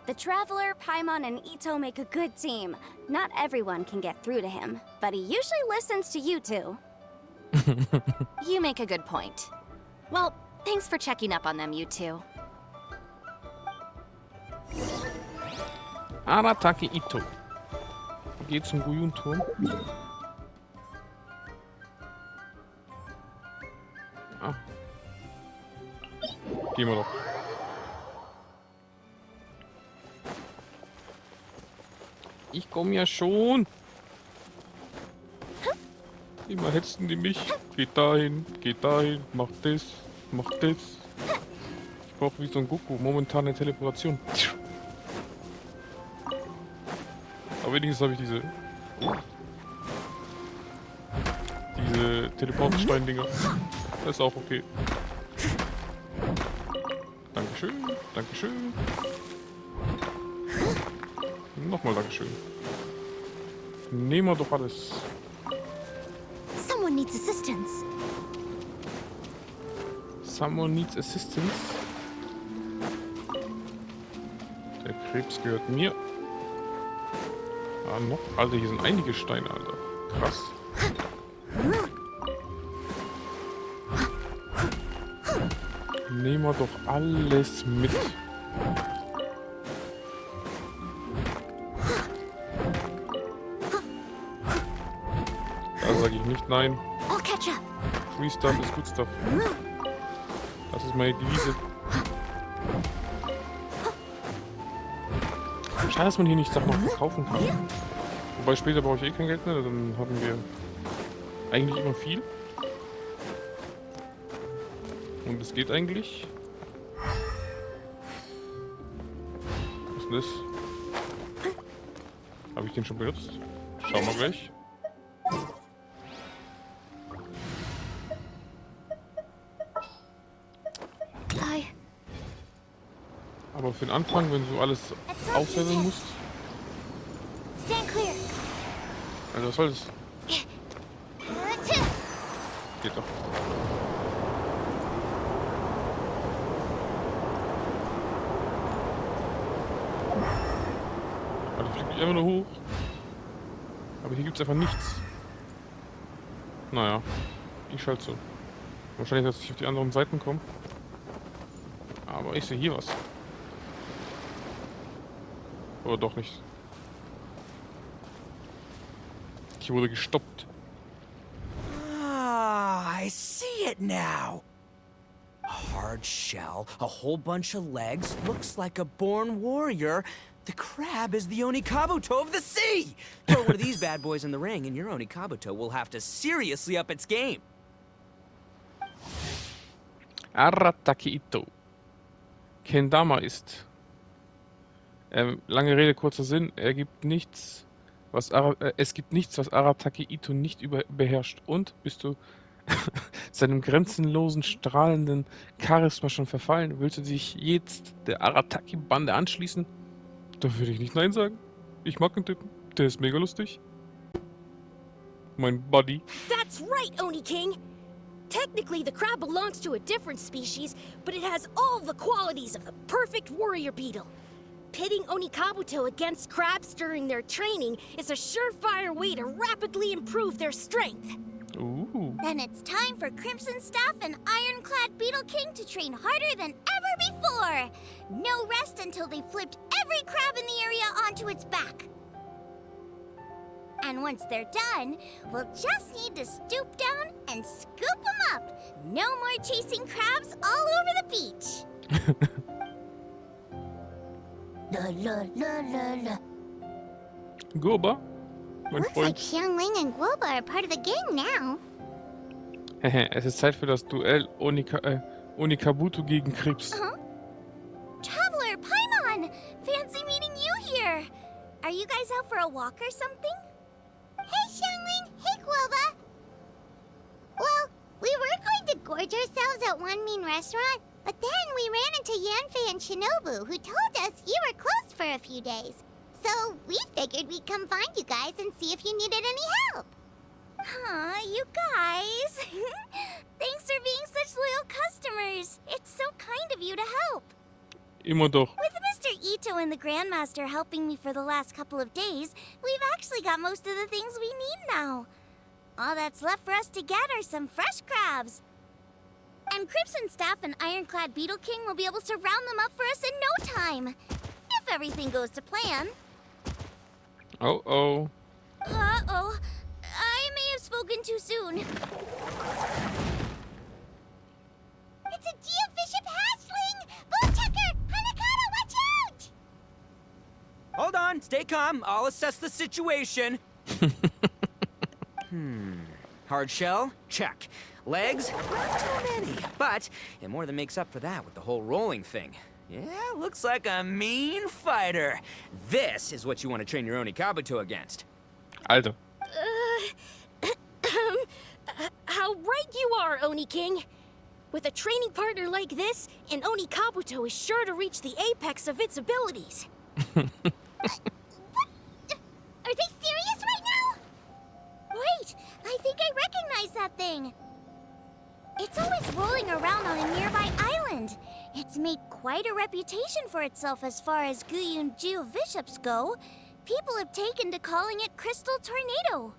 The Traveler, Paimon, and Ito make a good team. Not everyone can get through to him, but he usually listens to you two. You make a good point. Well, thanks for checking up on them, you two. Arataki Ito. Geht zum Guyun-Turm. Ah. Gehen wir doch. Ich komme ja schon. Immer hetzen die mich. Geht dahin, macht das, macht das. Ich brauche wie so ein Goku momentan eine Teleportation. Aber wenigstens habe ich diese Teleportstein-Dinger. Das ist auch okay. Dankeschön, Dankeschön. Nochmal Dankeschön. Nehmen wir doch alles. Someone needs assistance. Someone needs assistance. Der Krebs gehört mir. Ah, noch? Alter, hier sind einige Steine, Alter. Krass. Nehmen wir doch alles mit. Da sage ich nicht nein. Free Stuff ist Good Stuff. Das ist meine Devise. Schade, dass man hier nicht Sachen noch verkaufen kann. Wobei später brauche ich eh kein Geld mehr, dann haben wir eigentlich immer viel. Und es geht eigentlich. Was ist das? Habe ich den schon benutzt? Schauen wir gleich. Aber für den Anfang, wenn du alles aufleveln musst. Also was soll das? Geht doch. Also fliegt mich einfach nur hoch. Aber hier gibt es einfach nichts. Naja, ich halt so. Wahrscheinlich, dass ich auf die anderen Seiten komme. Aber ich sehe hier was. Oder doch nicht. Ich wurde gestoppt. Ah, I see it now. A hard shell, a whole bunch of legs, looks like a born warrior. The crab is the Onikabuto of the sea! Throw one of these bad boys in the ring and your Onikabuto will have to seriously up its game. Arataki Ito. Kendama ist. Lange Rede, kurzer Sinn. Es gibt nichts, was Arataki Ito nicht beherrscht. Und bist du seinem grenzenlosen, strahlenden Charisma schon verfallen? Willst du dich jetzt der Arataki-Bande anschließen? Da würde ich nicht Nein sagen. Ich mag den Typen. Der ist mega lustig. Mein Buddy. That's right, Oni King! Technically, the crab belongs to a different species, but it has all the qualities of the perfect warrior beetle. Pitting Onikabuto against crabs during their training is a surefire way to rapidly improve their strength. Ooh. Then it's time for Crimson Staff and Ironclad Beetle King to train harder than ever before. No rest until they've flipped every crab in the area onto its back. And once they're done, we'll just need to stoop down and scoop them up. No more chasing crabs all over the beach. La la la la la. Goba, mein Looks like Freund. Xiangling and Guoba are part of the gang now. Es ist Zeit für das Duell Onikabuto gegen Krebs. Traveler, Paimon! Fancy meeting you here. Are you guys out for a walk or something? Hey, Xiangling. Hey, Guoba. Well, we were going to gorge ourselves at one mean restaurant, but then we ran into Yanfei and Shinobu, who told us you were closed for a few days. So we figured we'd come find you guys and see if you needed any help. Aw, you guys. Thanks for being such loyal customers. It's so kind of you to help. Immer doch. With Mr. Ito and the Grandmaster helping me for the last couple of days, we've actually got most of the things we need now. All that's left for us to get are some fresh crabs. And Crimson Staff and Ironclad Beetle King will be able to round them up for us in no time. If everything goes to plan. Oh. Uh-oh. I may have spoken too soon. It's a Geobishop hatchling! Bullchucker! Hanakata, watch out! Hold on, stay calm. I'll assess the situation. Hard shell? Check. Legs? Not too many. But it more than makes up for that with the whole rolling thing. Yeah, looks like a mean fighter. This is what you want to train your Onikabuto against. Alter. How right you are, Oni King! With a training partner like this, an Onikabuto is sure to reach the apex of its abilities. Are they serious right now? Wait, I think I recognize that thing. It's always rolling around on a nearby island. It's made quite a reputation for itself as far as Guyun Geobishops go. People have taken to calling it Crystal Tornado.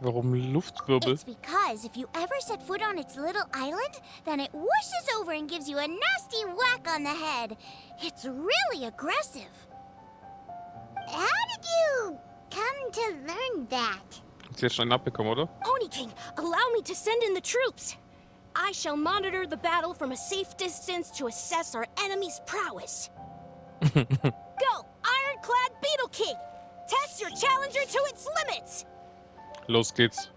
Warum Luftwirbel? It's because if you ever set foot on its little island, then it whooshes over and gives you a nasty whack on the head. It's really aggressive. How did you come to learn that? Hast du jetzt schon einen abbekommen, oder? Oni King, allow me to send in the troops. I shall monitor the battle from a safe distance to assess our enemy's prowess. Go, Ironclad Beetle King! Test your challenger to its limits! Los geht's.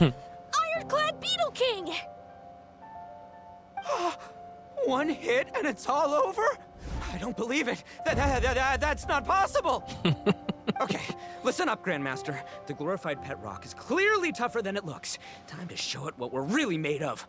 Ironclad Beetle King! One hit and it's all over? I don't believe it. That's not possible. Okay, listen up, Grandmaster. The glorified pet rock is clearly tougher than it looks. Time to show it what we're really made of.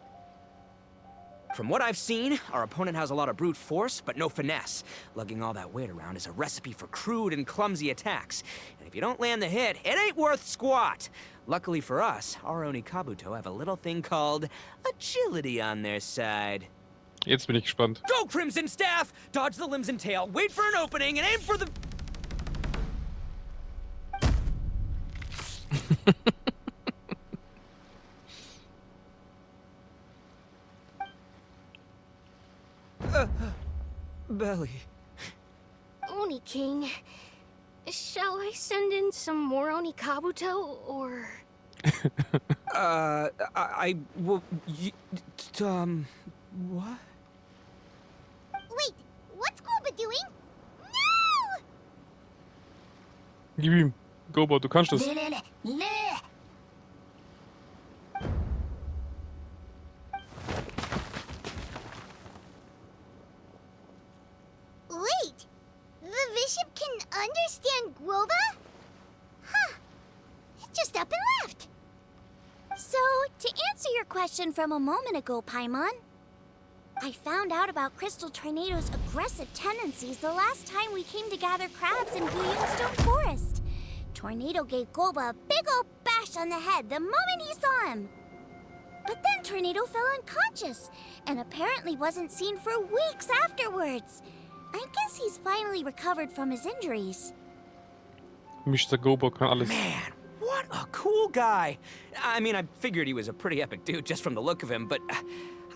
From what I've seen, our opponent has a lot of brute force, but no finesse. Lugging all that weight around is a recipe for crude and clumsy attacks. And if you don't land the hit, it ain't worth squat. Luckily for us, our Onikabuto have a little thing called agility on their side. Jetzt bin ich gespannt. Go, Crimson Staff! Dodge the limbs and tail, wait for an opening, and aim for the... Belly. Oni King, shall I send in some more Onikabuto, or... What? Wait, what's Guoba doing? No! Gib ihm. Gobo, du kannst das. Wait! The bishop can understand Guoba? Huh. It just up and left. So, to answer your question from a moment ago, Paimon, I found out about Crystal Tornado's aggressive tendencies the last time we came to gather crabs in Stone Forest. Tornado gave Goba a big old bash on the head the moment he saw him. But then Tornado fell unconscious and apparently wasn't seen for weeks afterwards. I guess he's finally recovered from his injuries. Mr. Gobo kann alles. Man, what a cool guy. I mean, I figured he was a pretty epic dude just from the look of him, but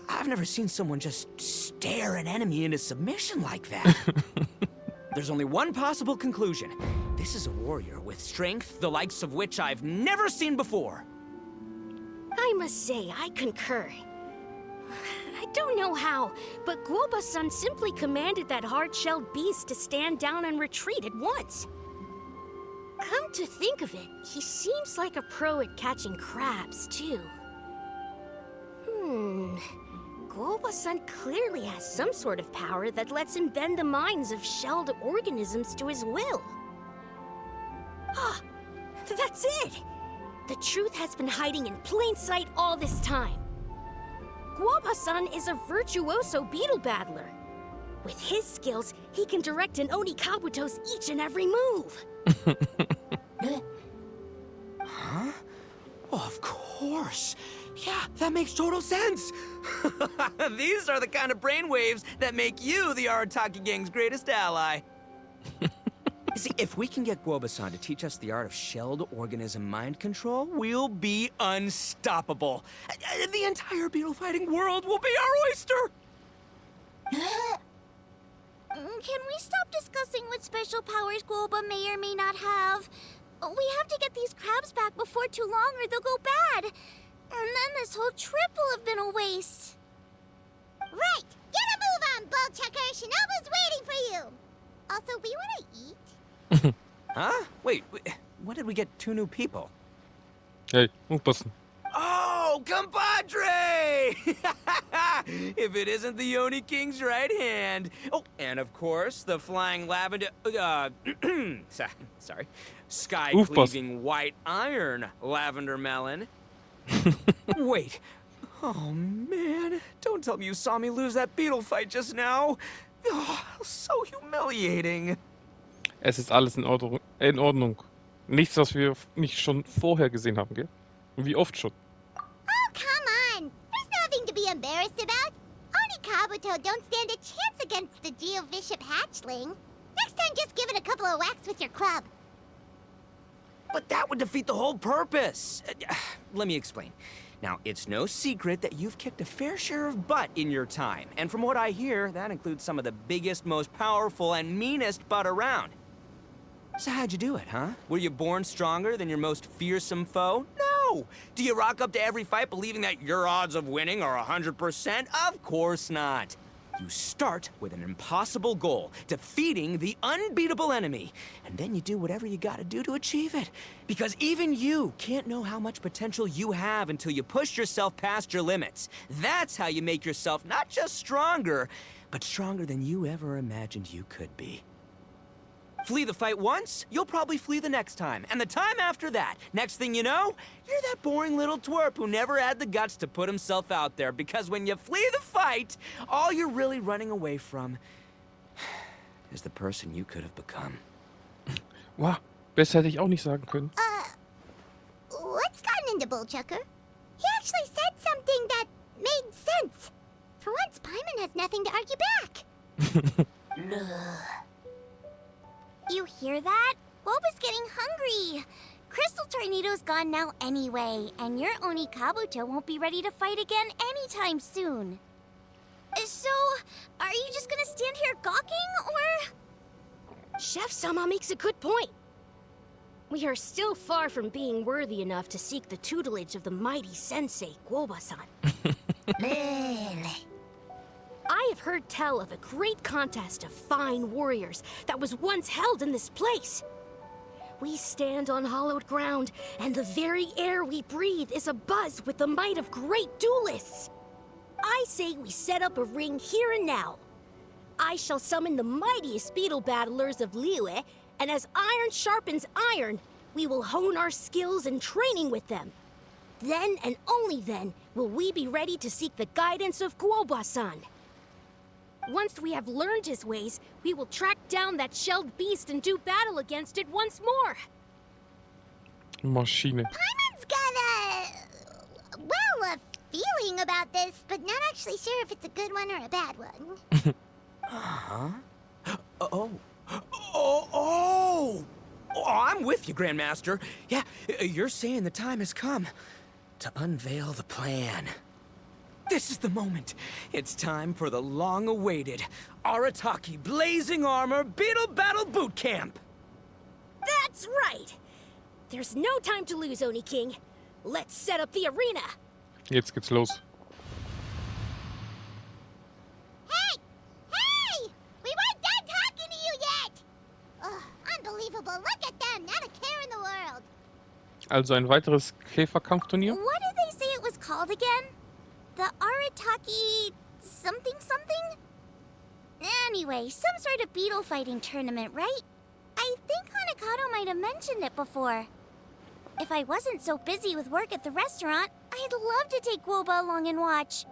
I've never seen someone just stare an enemy into submission like that. There's only one possible conclusion. This is a warrior with strength, the likes of which I've never seen before. I must say, I concur. I don't know how, but Guoba-san simply commanded that hard-shelled beast to stand down and retreat at once. Come to think of it, he seems like a pro at catching crabs, too. Guoba-san clearly has some sort of power that lets him bend the minds of shelled organisms to his will. Ah, that's it! The truth has been hiding in plain sight all this time. Guoba-san is a virtuoso beetle battler. With his skills, he can direct an Oni Kabuto's each and every move. Huh? Oh, of course. Yeah, that makes total sense. These are the kind of brainwaves that make you the Arataki gang's greatest ally. You see, if we can get Guoba-san to teach us the art of shelled organism mind control, we'll be unstoppable. The entire beetle fighting world will be our oyster. Can we stop discussing what special powers Guoba may or may not have? We have to get these crabs back before too long or they'll go bad. And then this whole trip will have been a waste. Right! Get a move on, Bullchucker! Shinobu's waiting for you! Also, we want to eat. Huh? Wait, when did we get 2 new people? Hey, aufpassen. Oh, compadre! If it isn't the Oni King's right hand. Oh, and of course, the flying lavender... sorry. Sky-cleaving white iron lavender melon. Wait. Oh, man. Don't tell me you saw me lose that beetle fight just now. Oh, so humiliating. Es ist alles in Ordnung. Nichts, was wir nicht schon vorher gesehen haben, gell? Und wie oft schon. Oh, come on! There's nothing to be embarrassed about. Oni Kabuto don't stand a chance against the Geo-Bishop hatchling. Next time, just give it a couple of whacks with your club. But that would defeat the whole purpose. Let me explain. Now, it's no secret that you've kicked a fair share of butt in your time. And from what I hear, that includes some of the biggest, most powerful, and meanest butt around. So how'd you do it, huh? Were you born stronger than your most fearsome foe? No! Do you rock up to every fight believing that your odds of winning are 100%? Of course not. You start with an impossible goal, defeating the unbeatable enemy. And then you do whatever you gotta do to achieve it. Because even you can't know how much potential you have until you push yourself past your limits. That's how you make yourself not just stronger, but stronger than you ever imagined you could be. Flee the fight once, you'll probably flee the next time. And the time after that, next thing you know, you're that boring little twerp who never had the guts to put himself out there. Because when you flee the fight, all you're really running away from is the person you could have become. Wow, besser hätte ich auch nicht sagen können. What's gotten into Bullchucker? He actually said something that made sense. For once, Paimon has nothing to argue back. You hear that? Boba's getting hungry. Crystal Tornado's gone now anyway, and your Oni Kabuto won't be ready to fight again anytime soon. So, are you just gonna stand here gawking, or...? Chef-sama makes a good point. We are still far from being worthy enough to seek the tutelage of the mighty sensei, Guoba-san. I have heard tell of a great contest of fine warriors that was once held in this place. We stand on hallowed ground, and the very air we breathe is abuzz with the might of great duelists. I say we set up a ring here and now. I shall summon the mightiest beetle battlers of Liyue, and as iron sharpens iron, we will hone our skills and training with them. Then and only then will we be ready to seek the guidance of Guoba-san. Once we have learned his ways, we will track down that shelled beast and do battle against it once more. Maschine. Paimon's got a feeling about this, but not actually sure if it's a good one or a bad one. Oh, I'm with you, Grandmaster. Yeah, you're saying the time has come to unveil the plan. This is the moment. It's time for the long-awaited Arataki Blazing Armor Beetle Battle Boot Camp. That's right! There's no time to lose, Oni King. Let's set up the arena. Jetzt geht's los. Hey! Hey! We weren't done talking to you yet! Oh, unbelievable. Look at them. Not a care in the world. Also ein weiteres Käferkampfturnier. What did they say it was called again? The Arataki something something? Anyway, some sort of beetle fighting tournament, right? I think Hanakato might have mentioned it before. If I wasn't so busy with work at the restaurant, I'd love to take Guoba along and watch.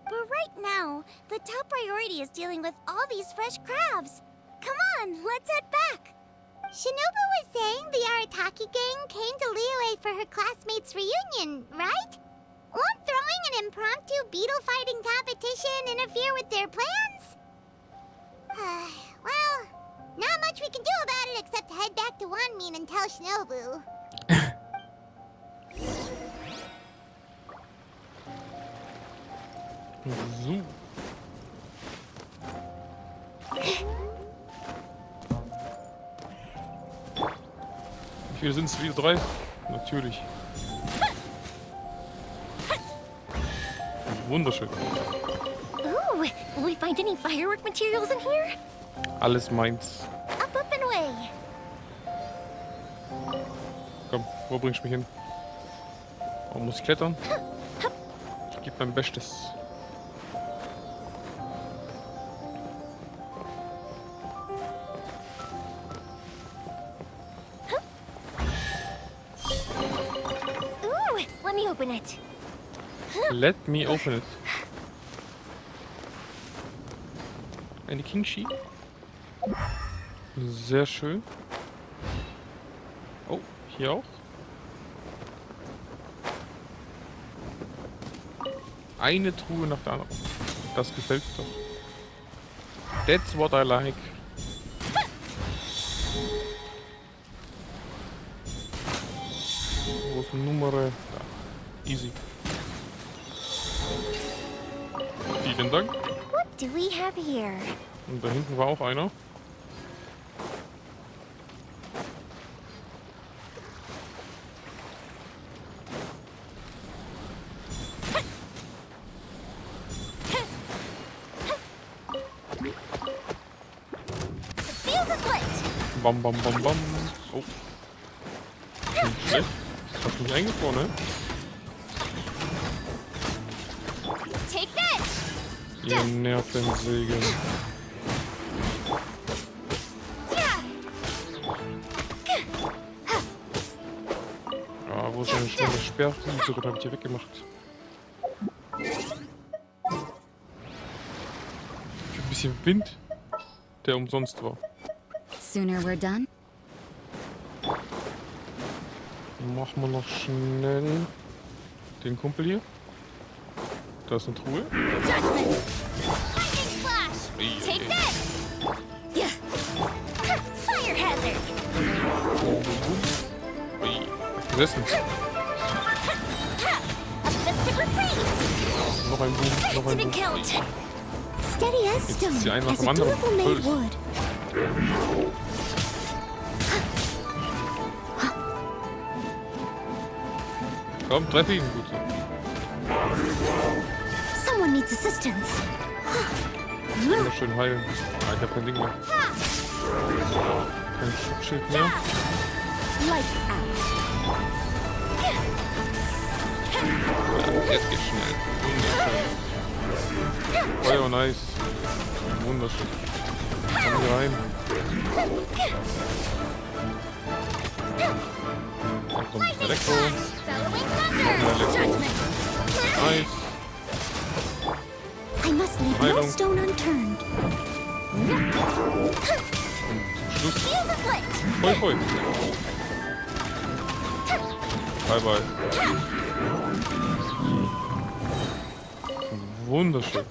But right now, the top priority is dealing with all these fresh crabs. Come on, let's head back. Shinobu was saying the Arataki gang came to Liyue for her classmates' reunion, right? Won't throwing an impromptu beetle fighting competition interfere with their plans? Well, not much we can do about it except head back to Wanmin and tell Shinobu. So. Wie viele sind es? Wieder 3? Natürlich. Wunderschön. Ooh, will we find any firework materials in here? Alles meins. Up and away. Komm, wo bringst du mich hin? Oh, muss ich klettern? Ich gebe mein Bestes. Ooh, let me open it. Let me open it. Eine Kingshi. Sehr schön. Oh, hier auch. Eine Truhe nach der anderen. Das gefällt mir doch. That's what I like. Wo ist die Nummer? Da. Easy. Vielen Dank. What do we have here? Und da hinten war auch einer. Bam, bam, bam, bam. Oh. Nicht schlecht. Hast mich eingefroren, ne? Take this. Ihr Nervensägen. Ah, wo ist eine schnelle Sperrflügel? Das habe ich hier weggemacht. Ein bisschen Wind, der umsonst war. Sooner we're done. Machen wir noch schnell den Kumpel hier. Da ist eine Truhe. Take this. Yeah. Fire hazard. Ui, gesessen. A fist of reprise. Noch ein Boom, noch ein Didn't Boom. count. Steady as Jetzt stone, ist sie ein nach as dem a anderen. beautiful made Voll. wood. Komm, treff ihn. Gut. Someone needs assistance. Wunderschön heilen. Ah, ich hab kein Ding mehr. Kein Schutzschild mehr. Lights out. Jetzt geht's schnell. Wunderschön. Feuer, nice. Wunderschön. Komm hier rein. Dann kommt das Elektro. Nice. I must leave no Heilung. stone unturned. Schluss. Voll, voll. Bye, bye. Wunderschön.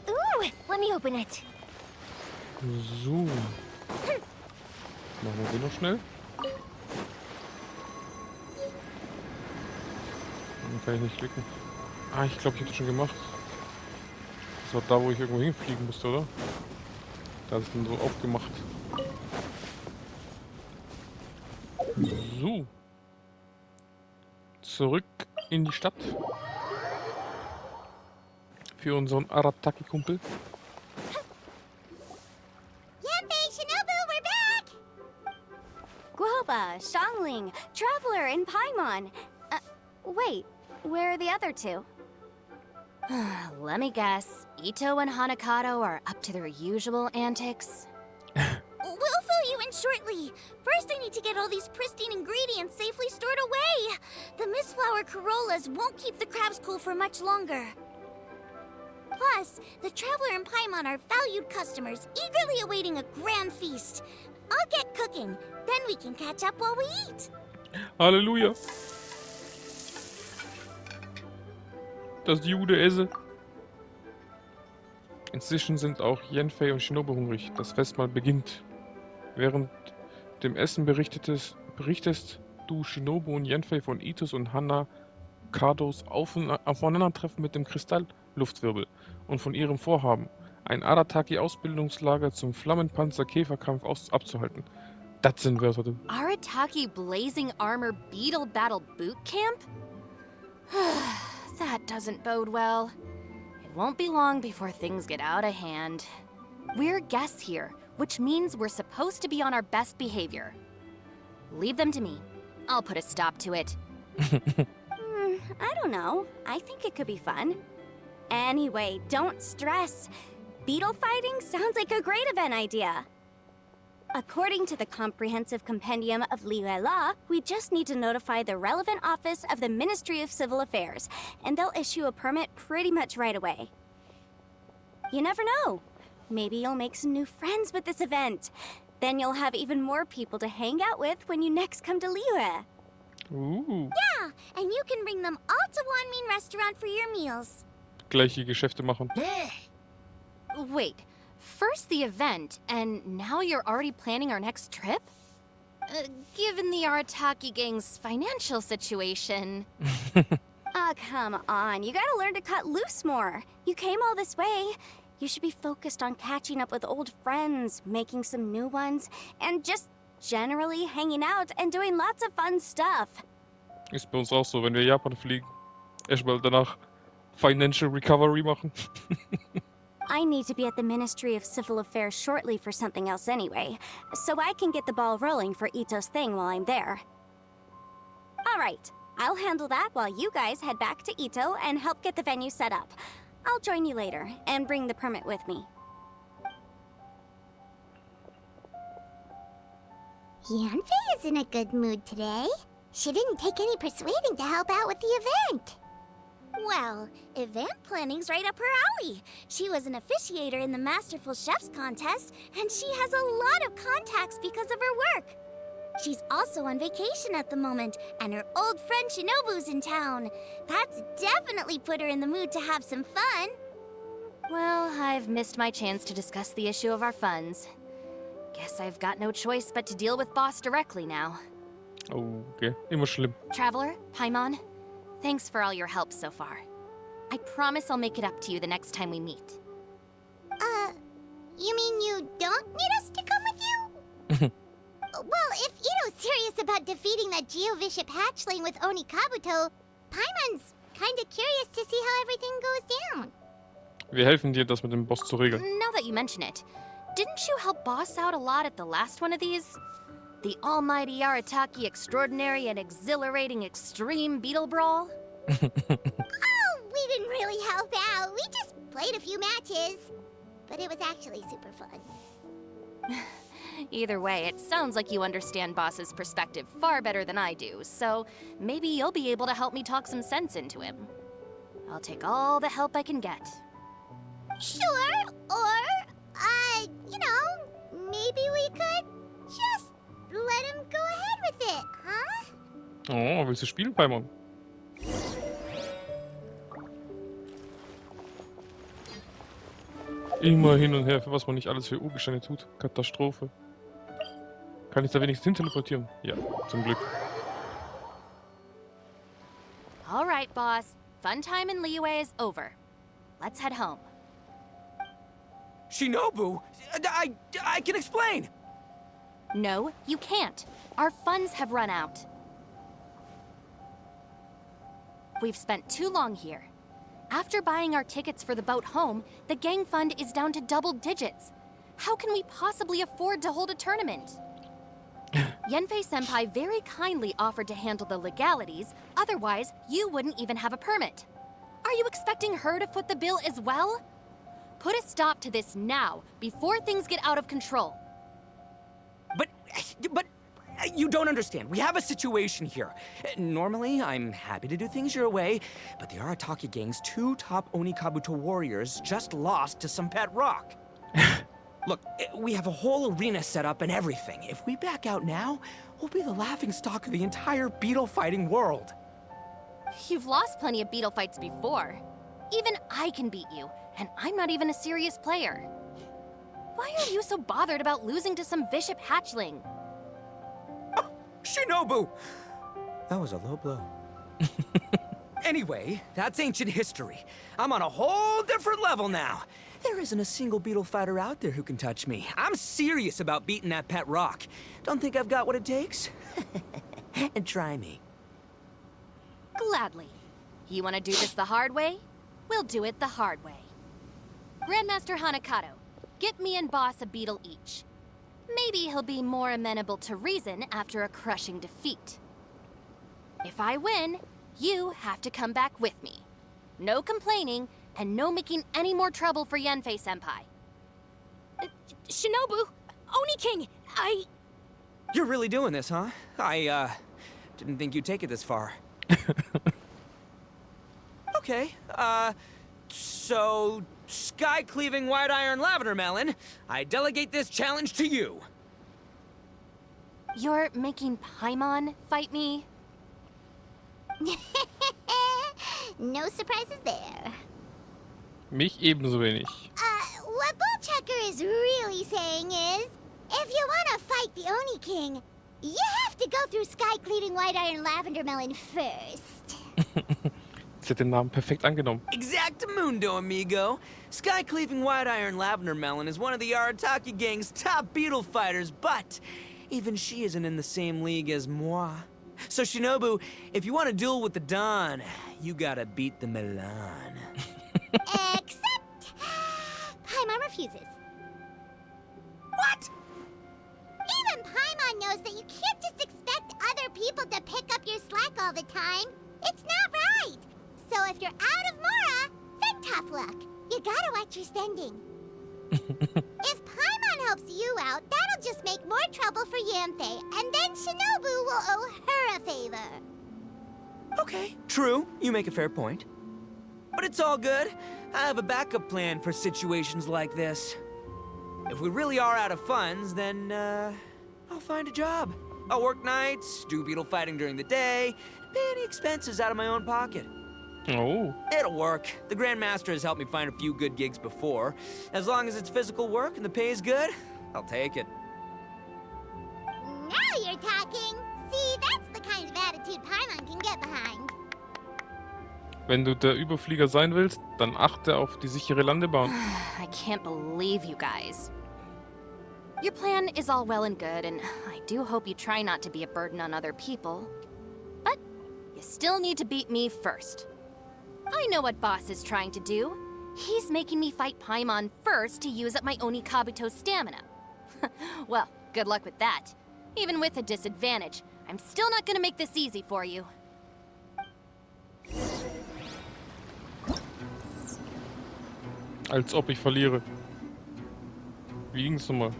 Ooh, let me open it. So. Machen wir den noch schnell. Dann kann ich nicht klicken. Ah, ich glaube, ich habe das schon gemacht. Das war da, wo ich irgendwo hinfliegen musste, oder? Da ist dann so aufgemacht. So. Zurück in die Stadt. Für unseren Arataki-Kumpel. Yanfei, Shinobu, we're back! Guoba, Xiangling, Traveler, and Paimon. Wait, where are the other two? Let me guess. Ito and Hanakado are up to their usual antics. We'll fill you in shortly. First, I need to get all these pristine ingredients safely stored away. The mistflower corollas won't keep the crabs cool for much longer. Plus, the Traveler and Paimon are valued customers, eagerly awaiting a grand feast. I'll get cooking, then we can catch up while we eat. Halleluja. Das Jude esse. Inzwischen sind auch Yanfei und Shinobu hungrig. Das Festmahl beginnt. Während dem Essen berichtest du Shinobu und Yanfei von Itos und Hanakados Aufeinandertreffen mit dem Kristallluftwirbel und von ihrem Vorhaben, ein Arataki-Ausbildungslager zum Flammenpanzer-Käferkampf abzuhalten. Das sind Wörter, du. Arataki Blazing Armor Beetle Battle Boot Camp? That doesn't bode well. It won't be long before things get out of hand. We're guests here, which means we're supposed to be on our best behavior. Leave them to me. I'll put a stop to it. I don't know. I think it could be fun. Anyway, don't stress. Beetle fighting sounds like a great event idea. According to the Comprehensive Compendium of Liyue Law, we just need to notify the relevant office of the Ministry of Civil Affairs, and they'll issue a permit pretty much right away. You never know. Maybe you'll make some new friends with this event. Then you'll have even more people to hang out with when you next come to Liyue. Uh. Yeah, and you can bring them all to Wanmin Restaurant for your meals. Gleiche Geschäfte machen. Wait, first the event, and now you're already planning our next trip? Given the Arataki gang's financial situation... Ah, come on. You gotta learn to cut loose more. You came all this way. You should be focused on catching up with old friends, making some new ones, and just generally hanging out and doing lots of fun stuff. Ist bei uns auch so, wenn wir Japan fliegen. Erstmal danach Financial Recovery machen. I need to be at the Ministry of Civil Affairs shortly for something else anyway, so I can get the ball rolling for Ito's thing while I'm there. Alright, I'll handle that while you guys head back to Ito and help get the venue set up. I'll join you later and bring the permit with me. Yanfei is in a good mood today. She didn't take any persuading to help out with the event. Well, event planning's right up her alley. She was an officiator in the Masterful Chefs contest, and she has a lot of contacts because of her work. She's also on vacation at the moment, and her old friend Shinobu's in town. That's definitely put her in the mood to have some fun. Well, I've missed my chance to discuss the issue of our funds. Guess I've got no choice but to deal with Boss directly now. Okay, immer schlimm. Traveler, Paimon, thanks for all your help so far. I promise I'll make it up to you the next time we meet. You mean you don't need us to come with you? Well, if Ito's serious about defeating that Geovishap hatchling with Oni Kabuto, Paimon's kinda curious to see how everything goes down. Wir helfen dir, das mit dem Boss zu regeln. Now that you mention it, didn't you help Boss out a lot at the last one of these? The almighty Arataki extraordinary and exhilarating extreme beetle brawl? Oh, we didn't really help out. We just played a few matches. But it was actually super fun. Either way, it sounds like you understand Boss's perspective far better than I do, so maybe you'll be able to help me talk some sense into him. I'll take all the help I can get. Sure, or, you know, maybe we could just let him go ahead with it, huh? Oh, willst du spielen, Paimon? Immer hin und her, für was man nicht alles für Urgesteine tut. Katastrophe. Kann ich da wenigstens hin teleportieren? Ja, zum Glück. All right, Boss. Fun time in Liyue is over. Let's head home. Shinobu, I can explain. No, you can't. Our funds have run out. We've spent too long here. After buying our tickets for the boat home, the gang fund is down to double digits. How can we possibly afford to hold a tournament? Yenfei-senpai very kindly offered to handle the legalities, otherwise you wouldn't even have a permit. Are you expecting her to foot the bill as well? Put a stop to this now, before things get out of control. But you don't understand. We have a situation here. Normally, I'm happy to do things your way, but the Arataki gang's 2 top Onikabuto warriors just lost to some pet rock. Look, we have a whole arena set up and everything. If we back out now, we'll be the laughingstock of the entire beetle fighting world. You've lost plenty of beetle fights before. Even I can beat you, and I'm not even a serious player. Why are you so bothered about losing to some bishop hatchling? Oh, Shinobu! That was a low blow. Anyway, that's ancient history. I'm on a whole different level now. There isn't a single beetle fighter out there who can touch me. I'm serious about beating that pet rock. Don't think I've got what it takes? And try me. Gladly. You want to do this the hard way? We'll do it the hard way. Grandmaster Hanakato, get me and Boss a beetle each. Maybe he'll be more amenable to reason after a crushing defeat. If I win, you have to come back with me. No complaining, and no making any more trouble for Yenfei-senpai. Shinobu, Oni King, You're really doing this, huh? I didn't think you'd take it this far. Okay, so sky-cleaving white iron lavender melon, I delegate this challenge to you. You're making Paimon fight me? No surprises there. Mich ebenso wenig. What Bullchucker is really saying is, if you want to fight the Oni King, you have to go through sky-cleaving white iron lavender melon first. Sie hat den Namen perfekt angenommen. Exactamundo, amigo. Sky-cleaving white iron lavender melon is one of the Arataki gang's top beetle fighters, but even she isn't in the same league as moi. So Shinobu, if you want to duel with the Don, you gotta beat the Milan. Except... Paimon refuses. What? Even Paimon knows that you can't just expect other people to pick up your slack all the time. It's not right. So if you're out of Mora, then tough luck. You gotta watch your spending. If Paimon helps you out, that'll just make more trouble for Yanfei, and then Shinobu will owe her a favor. Okay, true. You make a fair point. But it's all good. I have a backup plan for situations like this. If we really are out of funds, then, I'll find a job. I'll work nights, do beetle fighting during the day, pay any expenses out of my own pocket. Oh. It'll work. The Grandmaster has helped me find a few good gigs before. As long as it's physical work and the pay is good, I'll take it. Now you're talking. See, that's the kind of attitude Paimon can get behind. Wenn du der Überflieger sein willst, dann achte auf die sichere Landebahn. I can't believe you guys. Your plan is all well and good, and I do hope you try not to be a burden on other people. But you still need to beat me first. I know what Boss is trying to do. He's making me fight Paimon first to use up my Oni Kabuto's stamina. Well, good luck with that. Even with a disadvantage, I'm still not gonna make this easy for you. Als ob ich verliere. Wie ging's nochmal?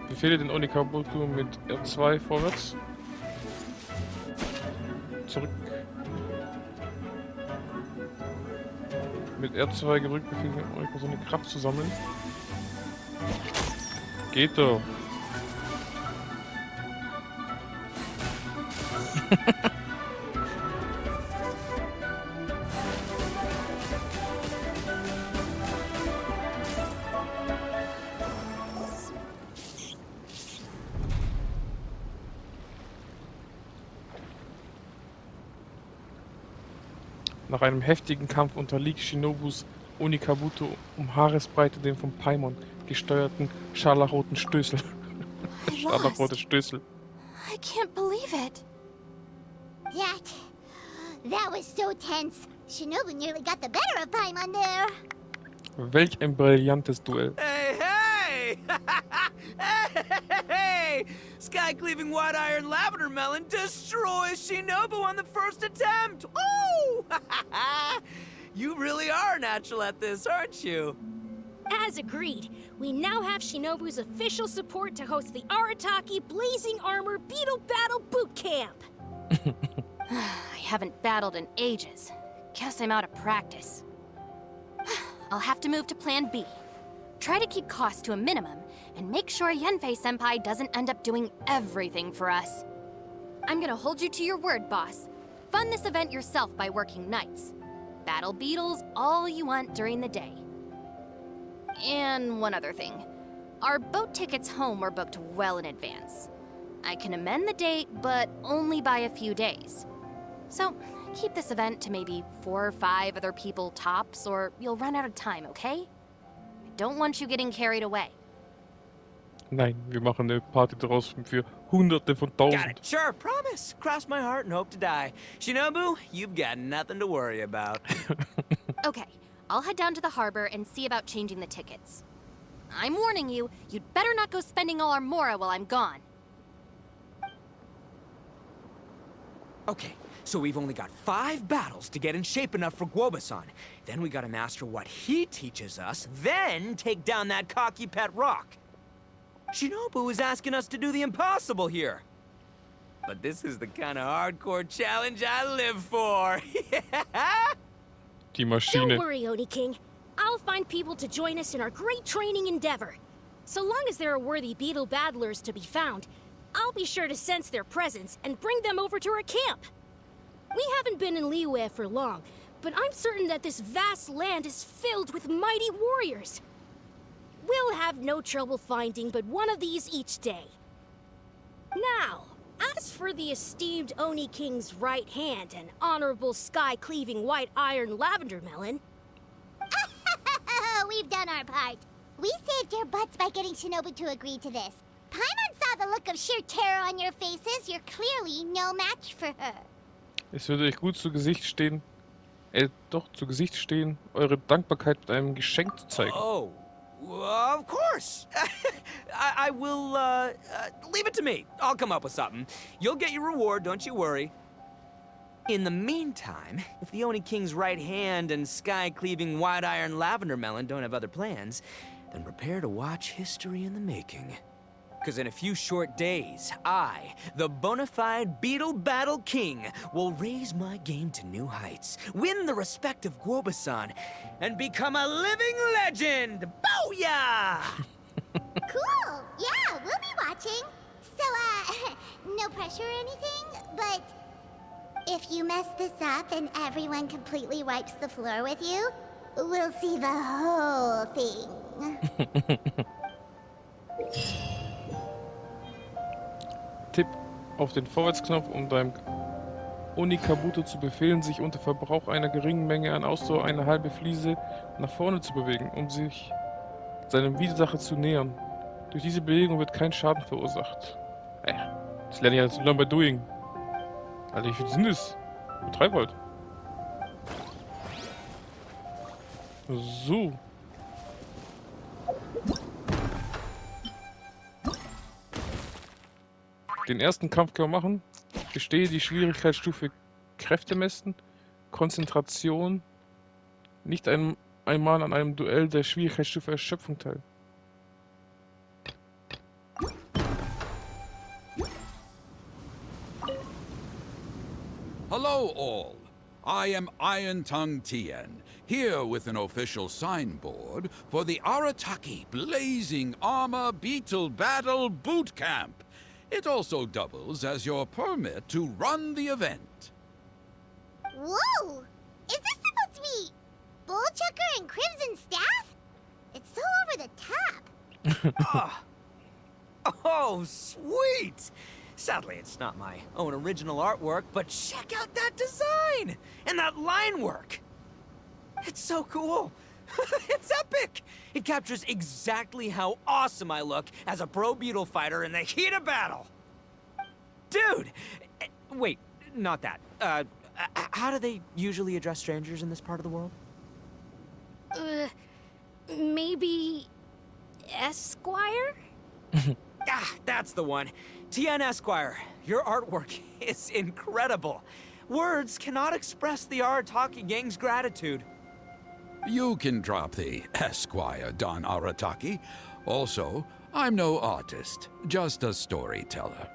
Befehle den Oni Kabuto mit R2 vorwärts. Zurück. Mit R2 gedrückt befehle den Oni so eine Kraft zu sammeln. Geht doch. Nach einem heftigen Kampf unterliegt Shinobus Oni Kabuto um Haaresbreite dem von Paimon gesteuerten scharlachroten Stößel. Scharlachrote Stößel. I can't believe it. That was so tense. Shinobu nearly got the better of Paimon there. Welch ein brillantes Duell. Hey, hey! Hey! Sky-cleaving white iron lavender melon destroys Shinobu on the first attempt! Ooh! You really are natural at this, aren't you? As agreed, we now have Shinobu's official support to host the Arataki Blazing Armor Beetle Battle Boot Camp. I haven't battled in ages. Guess I'm out of practice. I'll have to move to Plan B. Try to keep costs to a minimum, and make sure Yanfei-senpai doesn't end up doing everything for us. I'm gonna hold you to your word, boss. Fund this event yourself by working nights. Battle beetles all you want during the day. And one other thing. Our boat tickets home were booked well in advance. I can amend the date, but only by a few days. So, keep this event to maybe 4 or 5 other people tops, or you'll run out of time, okay? I don't want you getting carried away. Nein, wir machen eine Party draus für Hunderte von Got Tausend. it. Sure, promise. Cross my heart and hope to die. Shinobu, you've got nothing to worry about. Okay, I'll head down to the harbor and see about changing the tickets. I'm warning you, you'd better not go spending all our mora while I'm gone. Okay, so we've only got 5 battles to get in shape enough for Guoba-san. Then we gotta master what he teaches us, then take down that cocky pet rock. Shinobu is asking us to do the impossible here. But this is the kind of hardcore challenge I live for. Die Don't Maschine. worry, Oni King. I'll find people to join us in our great training endeavor. So long as there are worthy beetle battlers to be found, I'll be sure to sense their presence and bring them over to our camp. We haven't been in Liyue for long, but I'm certain that this vast land is filled with mighty warriors. We'll have no trouble finding but one of these each day. Now, as for the esteemed Oni King's right hand and honorable sky-cleaving white iron lavender melon... We've done our part. We saved your butts by getting Shinobu to agree to this. Paimon saw the look of sheer terror on your faces. You're clearly no match for her. Es würde euch gut zu Gesicht stehen, zu Gesicht stehen, eure Dankbarkeit mit einem Geschenk zu zeigen. Oh, of course. I will, leave it to me. I'll come up with something. You'll get your reward, don't you worry. In the meantime, if the Oni King's right hand and sky-cleaving white iron lavender melon don't have other plans, then prepare to watch history in the making. Because in a few short days, I, the bona fide Beetle Battle King, will raise my game to new heights, win the respect of Guoba-san, and become a living legend! Booyah! Cool. Yeah, we'll be watching. So, no pressure or anything, but if you mess this up and everyone completely wipes the floor with you, we'll see the whole thing. Tipp auf den Vorwärtsknopf, um deinem Oni Kabuto zu befehlen, sich unter Verbrauch einer geringen Menge an Ausdauer eine halbe Fliese nach vorne zu bewegen, um sich seinem Widersacher zu nähern. Durch diese Bewegung wird kein Schaden verursacht. Das lerne ich jetzt Learn by Doing. Alter, wie viel sind das? Betreib halt. So. Den ersten Kampf können wir machen. Bestehe die Schwierigkeitsstufe Kräfte messen, Konzentration, nicht einmal an einem Duell der Schwierigkeitsstufe Erschöpfung teil. Hello, all. I am Iron Tien, here with an official signboard for the Arataki Blazing Armor Beetle Battle Boot Camp. It also doubles as your permit to run the event. Whoa! Is this supposed to be Bullchucker and Crimson Staff? It's so over the top. Oh, sweet! Sadly, it's not my own original artwork, but check out that design! And that line work! It's so cool! It's epic! It captures exactly how awesome I look as a pro beetle fighter in the heat of battle! Dude! Wait, not that. How do they usually address strangers in this part of the world? Maybe... Esquire? That's the one. Tien Esquire, your artwork is incredible. Words cannot express the Arataki gang's gratitude. You can drop the Esquire, Don Arataki. Also, I'm no artist, just a storyteller.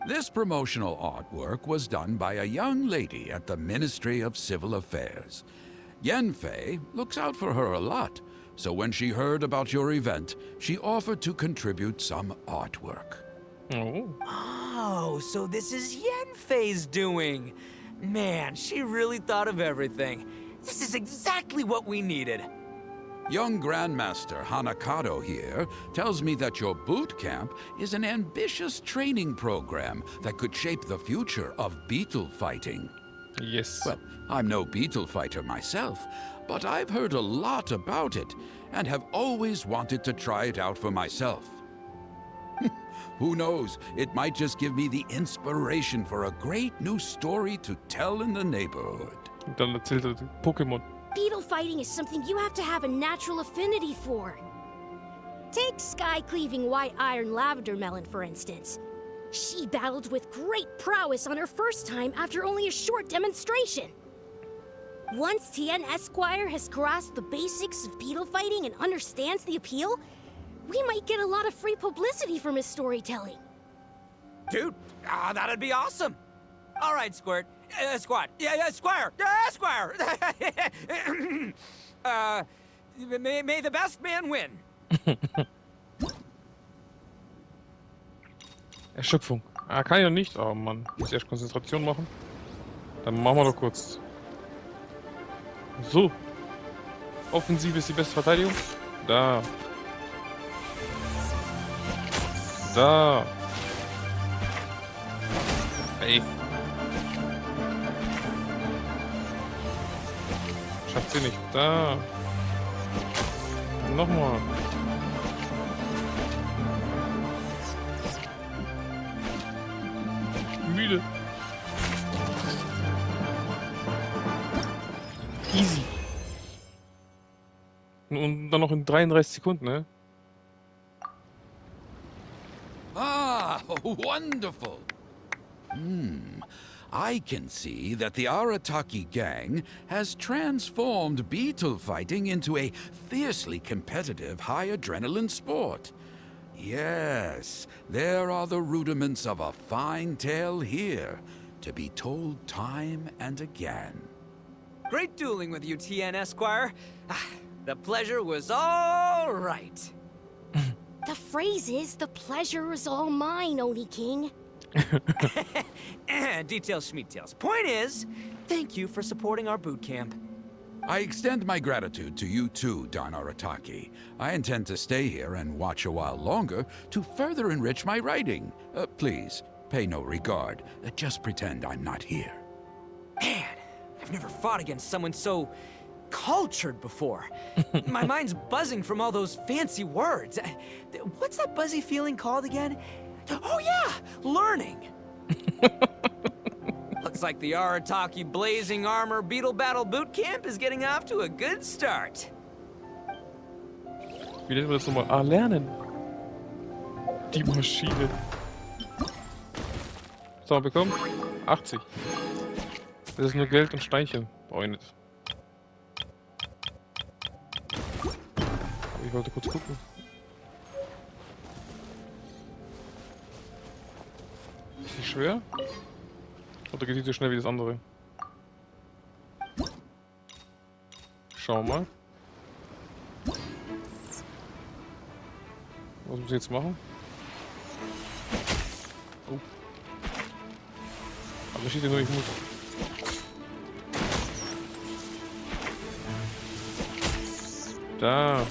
This promotional artwork was done by a young lady at the Ministry of Civil Affairs. Yenfei looks out for her a lot, so when she heard about your event, she offered to contribute some artwork. Oh, so this is Yenfei's doing. Man, she really thought of everything. This is exactly what we needed. Young Grandmaster Hanakado here tells me that your boot camp is an ambitious training program that could shape the future of beetle fighting. Yes. Well, I'm no beetle fighter myself, but I've heard a lot about it and have always wanted to try it out for myself. Who knows, it might just give me the inspiration for a great new story to tell in the neighborhood. Und dann erzählt er Pokémon. Beetle fighting is something you have to have a natural affinity for. Take sky-cleaving white iron lavender melon, for instance. She battled with great prowess on her first time after only a short demonstration. Once Tien Esquire has grasped the basics of beetle fighting and understands the appeal, we might get a lot of free publicity from his storytelling. Dude, that'd be awesome. All right, Squirt. Squad. Yeah, Squire. Esquire. May the best man win. Erschöpfung. Ah, kann ich noch nicht. Oh Mann, muss erst Konzentration machen. Dann machen wir doch kurz. So. Offensive ist die beste Verteidigung. Da. Da. Ey. Schafft sie nicht. Da. Nochmal. Müde. Easy. Und dann noch in 33 Sekunden, ne? Ah, wonderful. I can see that the Arataki gang has transformed beetle fighting into a fiercely competitive high adrenaline sport. Yes, there are the rudiments of a fine tale here, to be told time and again. Great dueling with you, Tien Esquire. The pleasure was all right. The phrase is, the pleasure is all mine, Oni King. Details, schmeetails. Point is, thank you for supporting our boot camp. I extend my gratitude to you too, Don Arataki. I intend to stay here and watch a while longer to further enrich my writing. Please, pay no regard. Just pretend I'm not here. Man, I've never fought against someone so cultured before. My mind's buzzing from all those fancy words. What's that buzzy feeling called again? Oh yeah, learning. Look, Looks like the Arataki Blazing Armor Beetle Battle Boot Camp is getting off to a good start. Wie nennen wir das nochmal? Ah, lernen. Die Maschine. Was haben wir bekommen? 80. Das ist nur Geld und Steinchen. Brauche ich nicht. Aber ich wollte kurz gucken. Ist die schwer? Oder geht die so schnell wie das andere? Schauen wir mal. Was muss ich jetzt machen? Oh. Aber steht ja nur, ich muss. Da.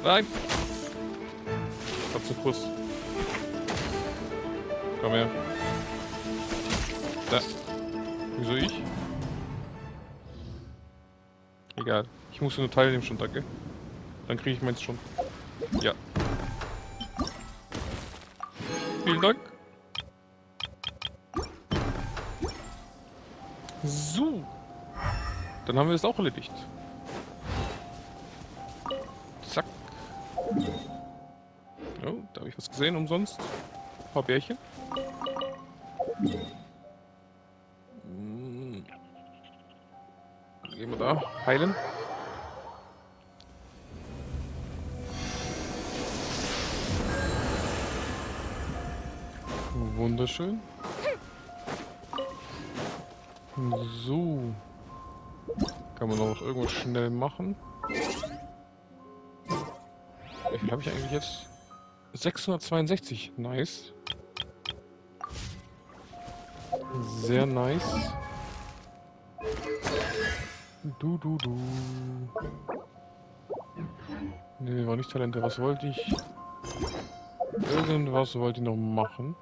Nein! Ich hab zu Kuss. Komm her. Da. Wieso ich? Egal. Ich muss nur teilnehmen schon, danke. Dann kriege ich meins schon. Ja. Vielen Dank. So. Dann haben wir es auch erledigt. Zack. Oh, da habe ich was gesehen umsonst. Ein paar Bärchen. Gehen wir da. Heilen. Wunderschön. So. Kann man noch irgendwas schnell machen. Wie viel habe ich eigentlich jetzt? 662. Nice. Sehr nice. Du. Ne, war nicht Talente. Was wollte ich? Irgendwas wollte ich noch machen.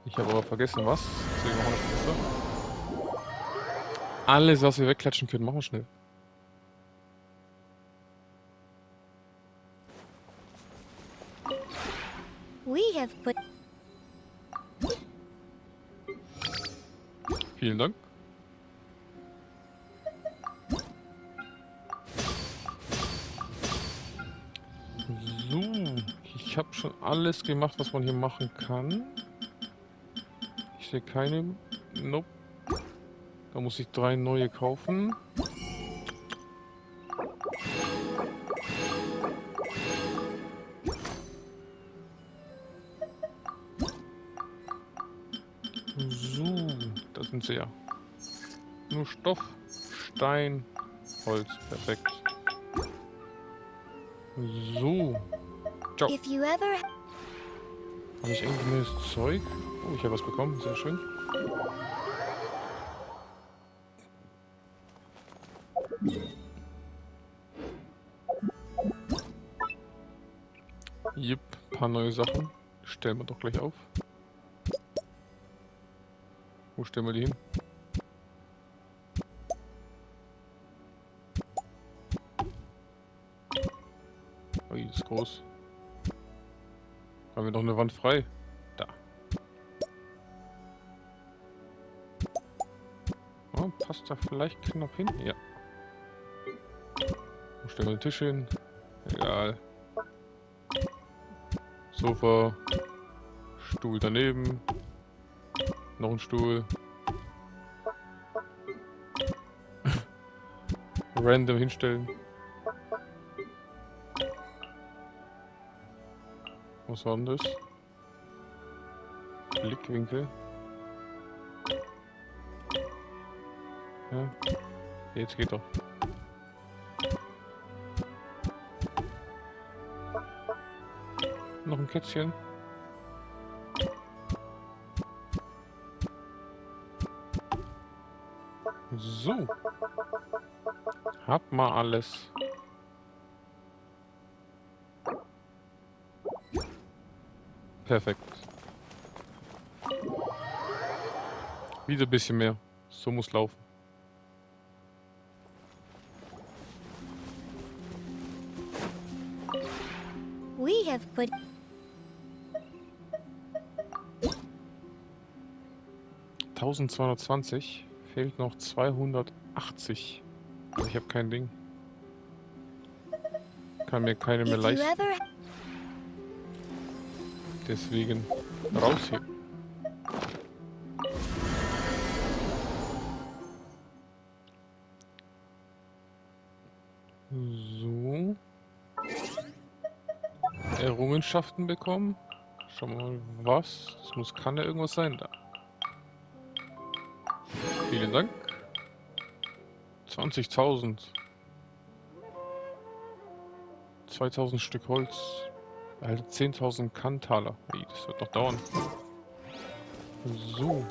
Ich habe aber vergessen, was. Deswegen machen wir das besser. Alles, was wir wegklatschen können, machen wir schnell. We have put... Vielen Dank. So, ich habe schon alles gemacht, was man hier machen kann. Ich sehe keine... Nope. Da muss ich 3 neue kaufen. So, da sind sie ja. Nur Stoff, Stein, Holz. Perfekt. So. Ciao. If you ever... Habe ich irgendwie neues Zeug? Oh, ich habe was bekommen. Sehr schön. Jep, paar neue Sachen. Stellen wir doch gleich auf. Wo stellen wir die hin? Oh, die ist groß. Haben wir noch eine Wand frei? Da. Oh, passt da vielleicht knapp hin? Ja. Wo stellen wir den Tisch hin? Egal. Sofa. Stuhl daneben. Noch ein Stuhl. Random hinstellen. Was war denn das? Blickwinkel. Ja. Jetzt geht doch. Noch ein Kätzchen. So. Hab mal alles. Perfekt. Wieder ein bisschen mehr. So muss laufen. We have put... 1220. Fehlt noch 280. Also ich habe kein Ding. Kann mir keine mehr If you leisten. ever Deswegen raus hier. So. Errungenschaften bekommen. Schauen wir mal, was. Kann ja irgendwas sein da. Vielen Dank. 20.000. 2000 Stück Holz. Erhalte 10.000 Kantaler. Hey, das wird noch dauern. So.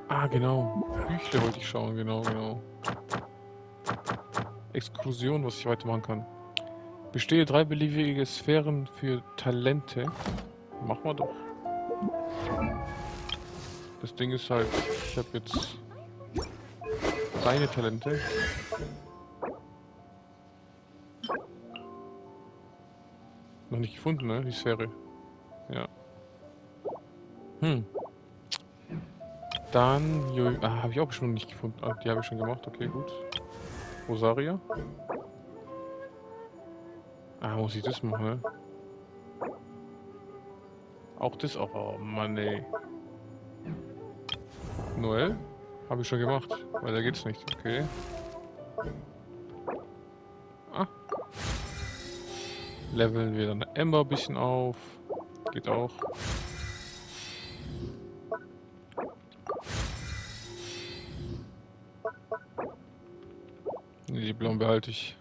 Ah, genau. Büchle wollte ich schauen. Genau. Exkursion, was ich weitermachen kann. Bestehe 3 beliebige Sphären für Talente. Machen wir doch. Das Ding ist halt, ich habe jetzt reine Talente. Noch nicht gefunden, ne? Die Sphäre. Ja. Dann, habe ich auch schon nicht gefunden. Ah, die habe ich schon gemacht. Okay, gut. Rosaria. Ah, muss ich das machen, ne? Auch das auch. Oh Mann, ey. Noel? Habe ich schon gemacht. Weiter geht's nicht. Okay. Ah. Leveln wir dann Ember ein bisschen auf. Geht auch. Die blauen behalte ich.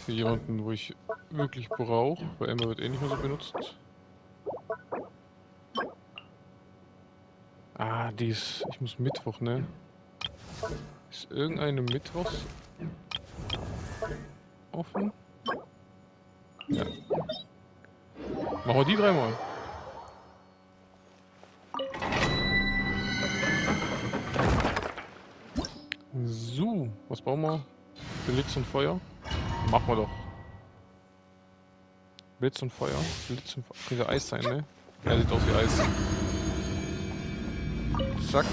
Für jemanden, wo ich wirklich brauche. Weil Ember wird eh nicht mehr so benutzt. Ah, ich muss Mittwoch, ne? Ist irgendeine Mittwochs offen? Ja. Machen wir die 3 Mal. So, was brauchen wir? Blitz und Feuer? Machen wir doch. Blitz und Feuer. Blitz und Feuer. Könnte Eis sein, ne? Ja, sieht aus wie Eis. Zack.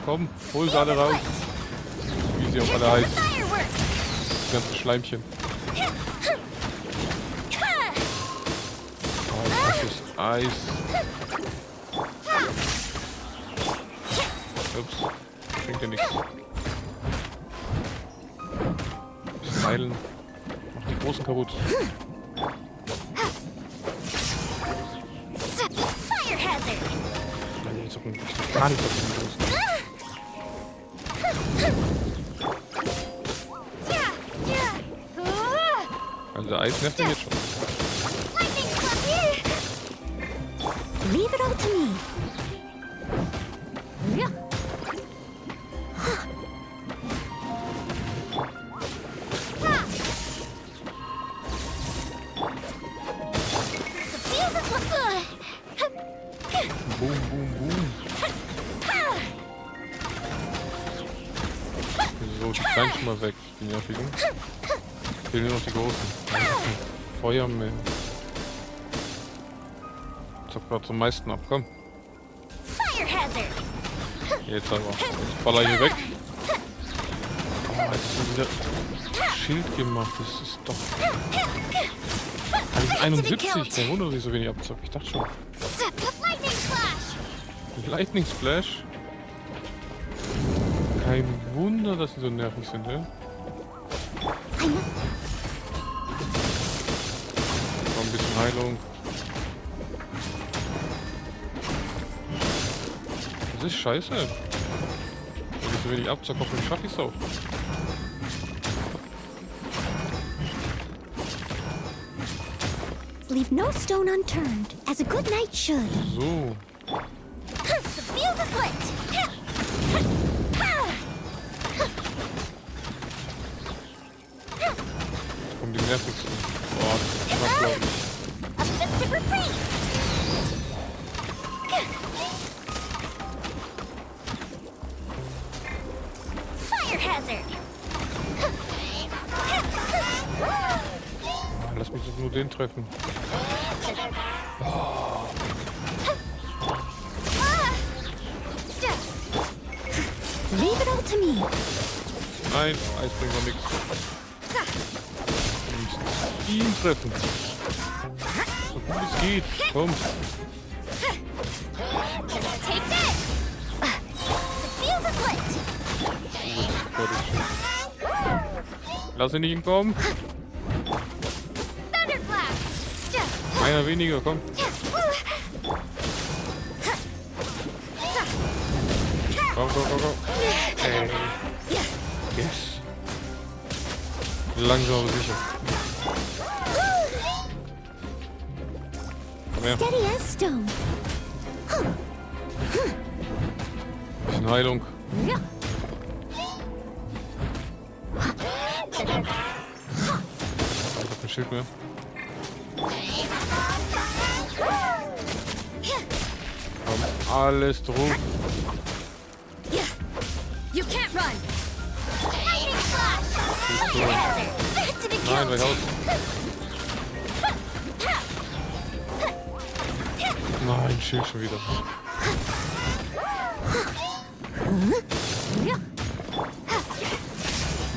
Komm, hol sie alle raus. Wie sie auch alle heißen. Die ganzen Schleimchen. Oh, das ist Eis. Ups. Bringt ja nichts. Heilen. Macht die Großen kaputt. Jetzt gar nicht auf den Großen. Also der Eis nervt mich jetzt schon. leave it all to me. Boom, boom, boom. So, die kleinen schon mal weg, die nervigen. Fehlen nur noch die großen. Feuermehl. Zockt gerade zum meisten ab, komm. Jetzt aber. Jetzt baller ich hier weg. Oh, jetzt ist wieder Schild gemacht. Das ist doch. Das ist 71. Der Wunder, dass ich so wenig abzocke. Ich dachte schon. Lightning Splash. Kein Wunder, dass sie so nervig sind, ja? Komm, ein bisschen Heilung. Das ist scheiße. Wenn ich so wenig abzocke, hoffentlich schaffe ich es auch. Leave no stone unturned, as a good knight should. So. Jetzt kommen die nervigsten. Boah, das ist glaub ich. Lass mich doch nur den treffen. Oh. Nein, Eis bringt noch nichts. Ihn treffen. So gut es geht. Komm. Take this! The fuse is lit! Lass ihn nicht entkommen. Thunderclap! Einer weniger, komm. Komm, komm, komm, komm. Ey. Yes. Langsam aber sicher. Komm her. Steady as stone. Bisschen Heilung. Ich hab kein Schild mehr. Komm, alles drauf. You can't run! Lightning flash! Nein, weg aus. Nein, Schild schon wieder.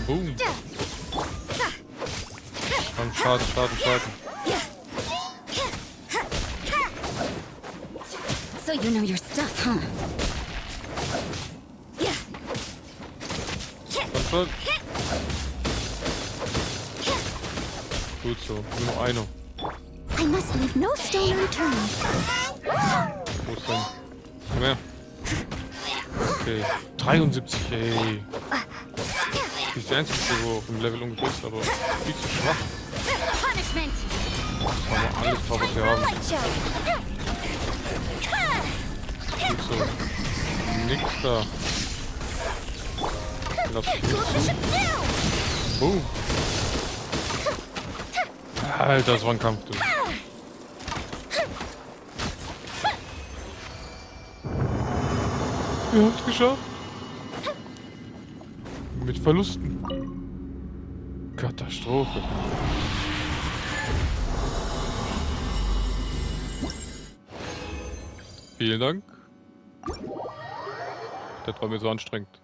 Boom. Komm, Schaden, Schaden, Schaden. So you know your stuff, huh? Komm schon. Gut so, nur noch einer. I must leave no stone unturned. Wo ist denn? Komm her. Okay, 73, ey. Die ist die einzige, wo auf dem Level ungefähr ist, aber viel zu schwach. Punishment! Das haben wir alles drauf, was wir haben. Gut so. Nix da. Lass mich nicht zu. Boom. Alter, das war ein Kampf, du. Wir haben es geschafft. Mit Verlusten. Katastrophe. Vielen Dank. Das war mir so anstrengend.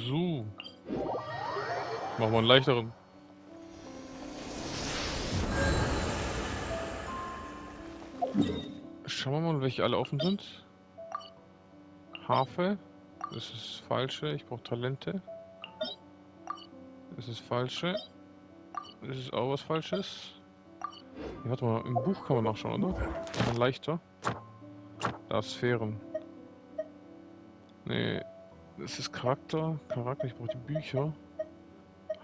So. Machen wir einen leichteren. Schauen wir mal, welche alle offen sind. Harfe. Das ist das Falsche. Ich brauche Talente. Das ist das Falsche. Das ist auch was Falsches. Ja, warte mal, im Buch kann man nachschauen, oder? Dann leichter. Da ist Sphären. Nee, das ist Charakter. Ich brauche die Bücher.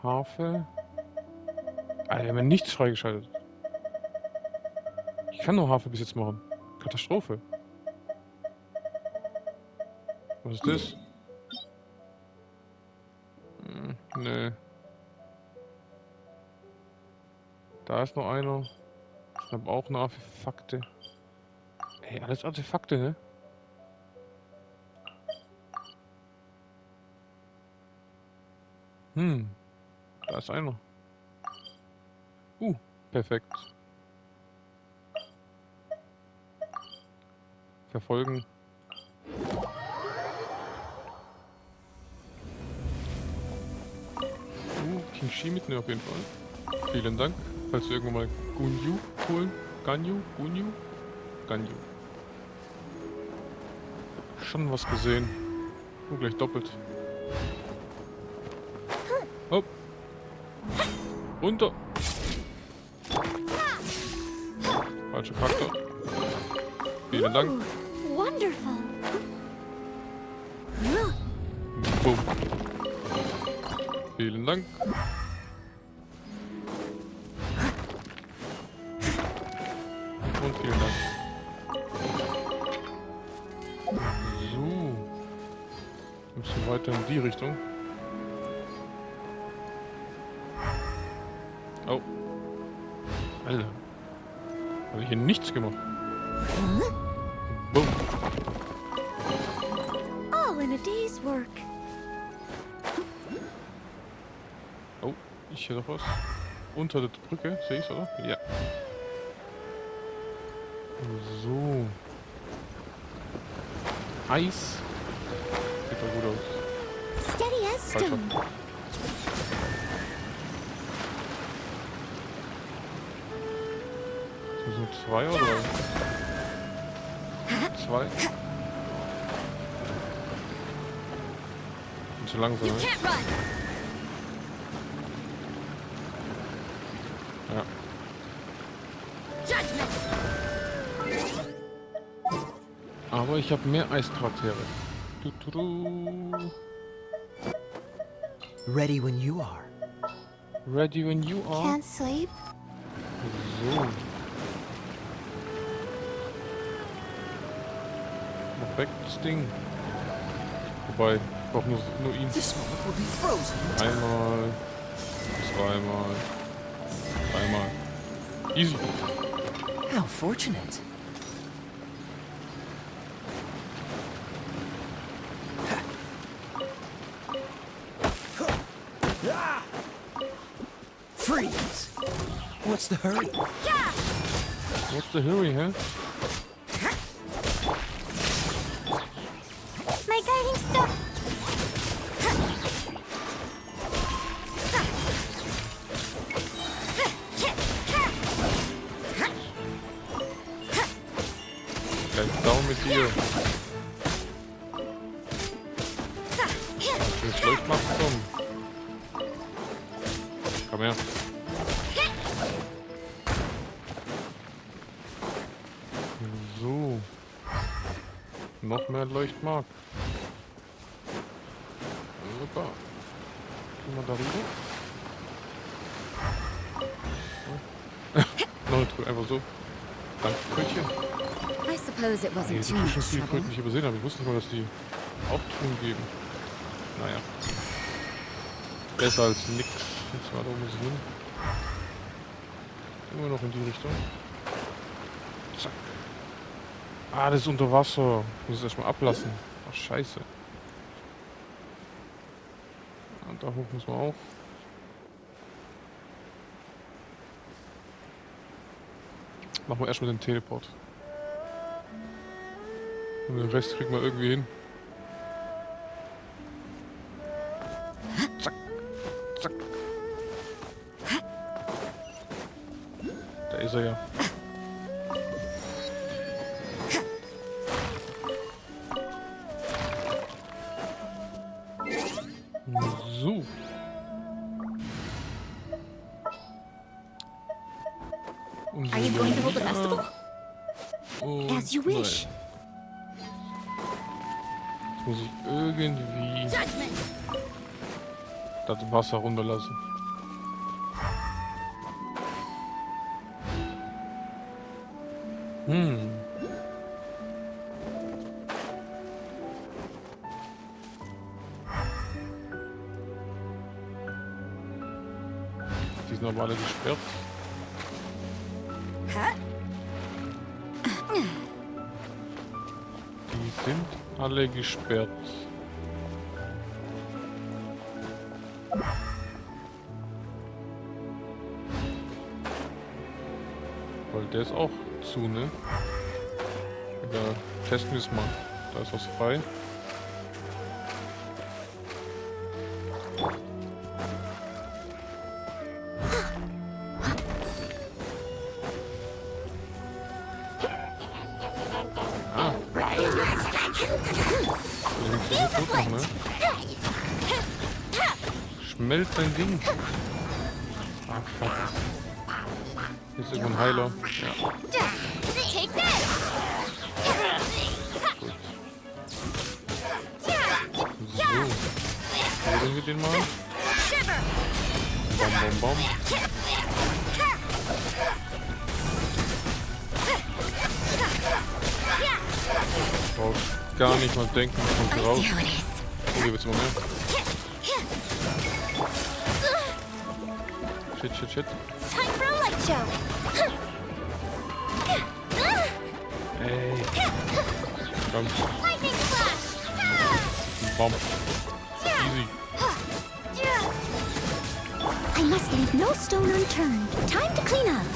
Harfe. Alter, wir haben ja nichts freigeschaltet. Ich kann nur Harfe bis jetzt machen. Katastrophe. Was ist das? Nee. Da ist noch einer. Ich habe auch noch Artefakte. Ey, alles Artefakte, ne? Da ist einer. Perfekt. Verfolgen. King Shi mitnehmen auf jeden Fall. Vielen Dank. Falls wir irgendwann mal Gunyu holen. Ganyu? Schon was gesehen. Gleich doppelt. Hopp. Runter. Falscher Charakter. Vielen Dank. Wonderful. Boom. Vielen Dank. Und vielen Dank. So. Müssen wir weiter in die Richtung. Oh. Alter. Habe ich hier nichts gemacht. Boom. All in a day's work. Oh, ich sehe doch was. Unter der Brücke, sehe ich es, oder? Ja. So. Eis. Sieht doch gut aus. Steady as stone. Das sind 2 oder 3? 2. Bin zu langsam, You ne? can't run. Ja. Judgment. Aber ich habe mehr Eischaraktere. Ready when you are. Ready when you are. Can't sleep? So. Perfektes Ding. Wobei, ich brauche nur ihn. This moment will be frozen. Einmal. Zweimal. Dreimal. Easy. How fortunate. Freeze! What's the hurry? What's the hurry, huh? My guiding star. Gleich down mit dir. Ich will schlecht machen, komm. Komm her. So. Noch mehr Leuchtmark. Super. Gehen wir darüber. Noch drück einfach so. Danke, Krötchen. I suppose it Nee, wasn't es too gibt much schon viele trouble. Kröten, die ich übersehen habe. Ich wusste nicht mal, dass die auch Truhen geben. Naja. Besser als nix. Jetzt mal da muss ich hin. Immer noch in die Richtung. Zack. Ah, das ist unter Wasser. Ich muss es erstmal ablassen. Ach, scheiße. Und da hoch muss man auch. Machen wir erstmal den Teleport. Und den Rest kriegen wir irgendwie hin. Zack. Zack. Da ist er ja. So. Und Are you going to hold a ja. festival? Und As you wish. nein. Jetzt muss ich irgendwie Judgment. das Wasser runterlassen. Die sind aber alle gesperrt. Die sind alle gesperrt. Weil der ist auch zu, ne? Egal, testen wir es mal. Da ist was frei. Ah. Ne? Schmelzt dein Ding. Ah, fuck. Hier ist irgendwo ein Heiler. Ja. Take this. So. Holen wir den mal. Bom, bom, bom. Brauchst gar nicht mal denken, kommt hier raus. Oh, hier wird's immer mehr. Shit, shit, shit. Time for a light show. Ey. Komm. Lightning flash. Bom. Easy. I must leave no stone unturned. Time to clean up.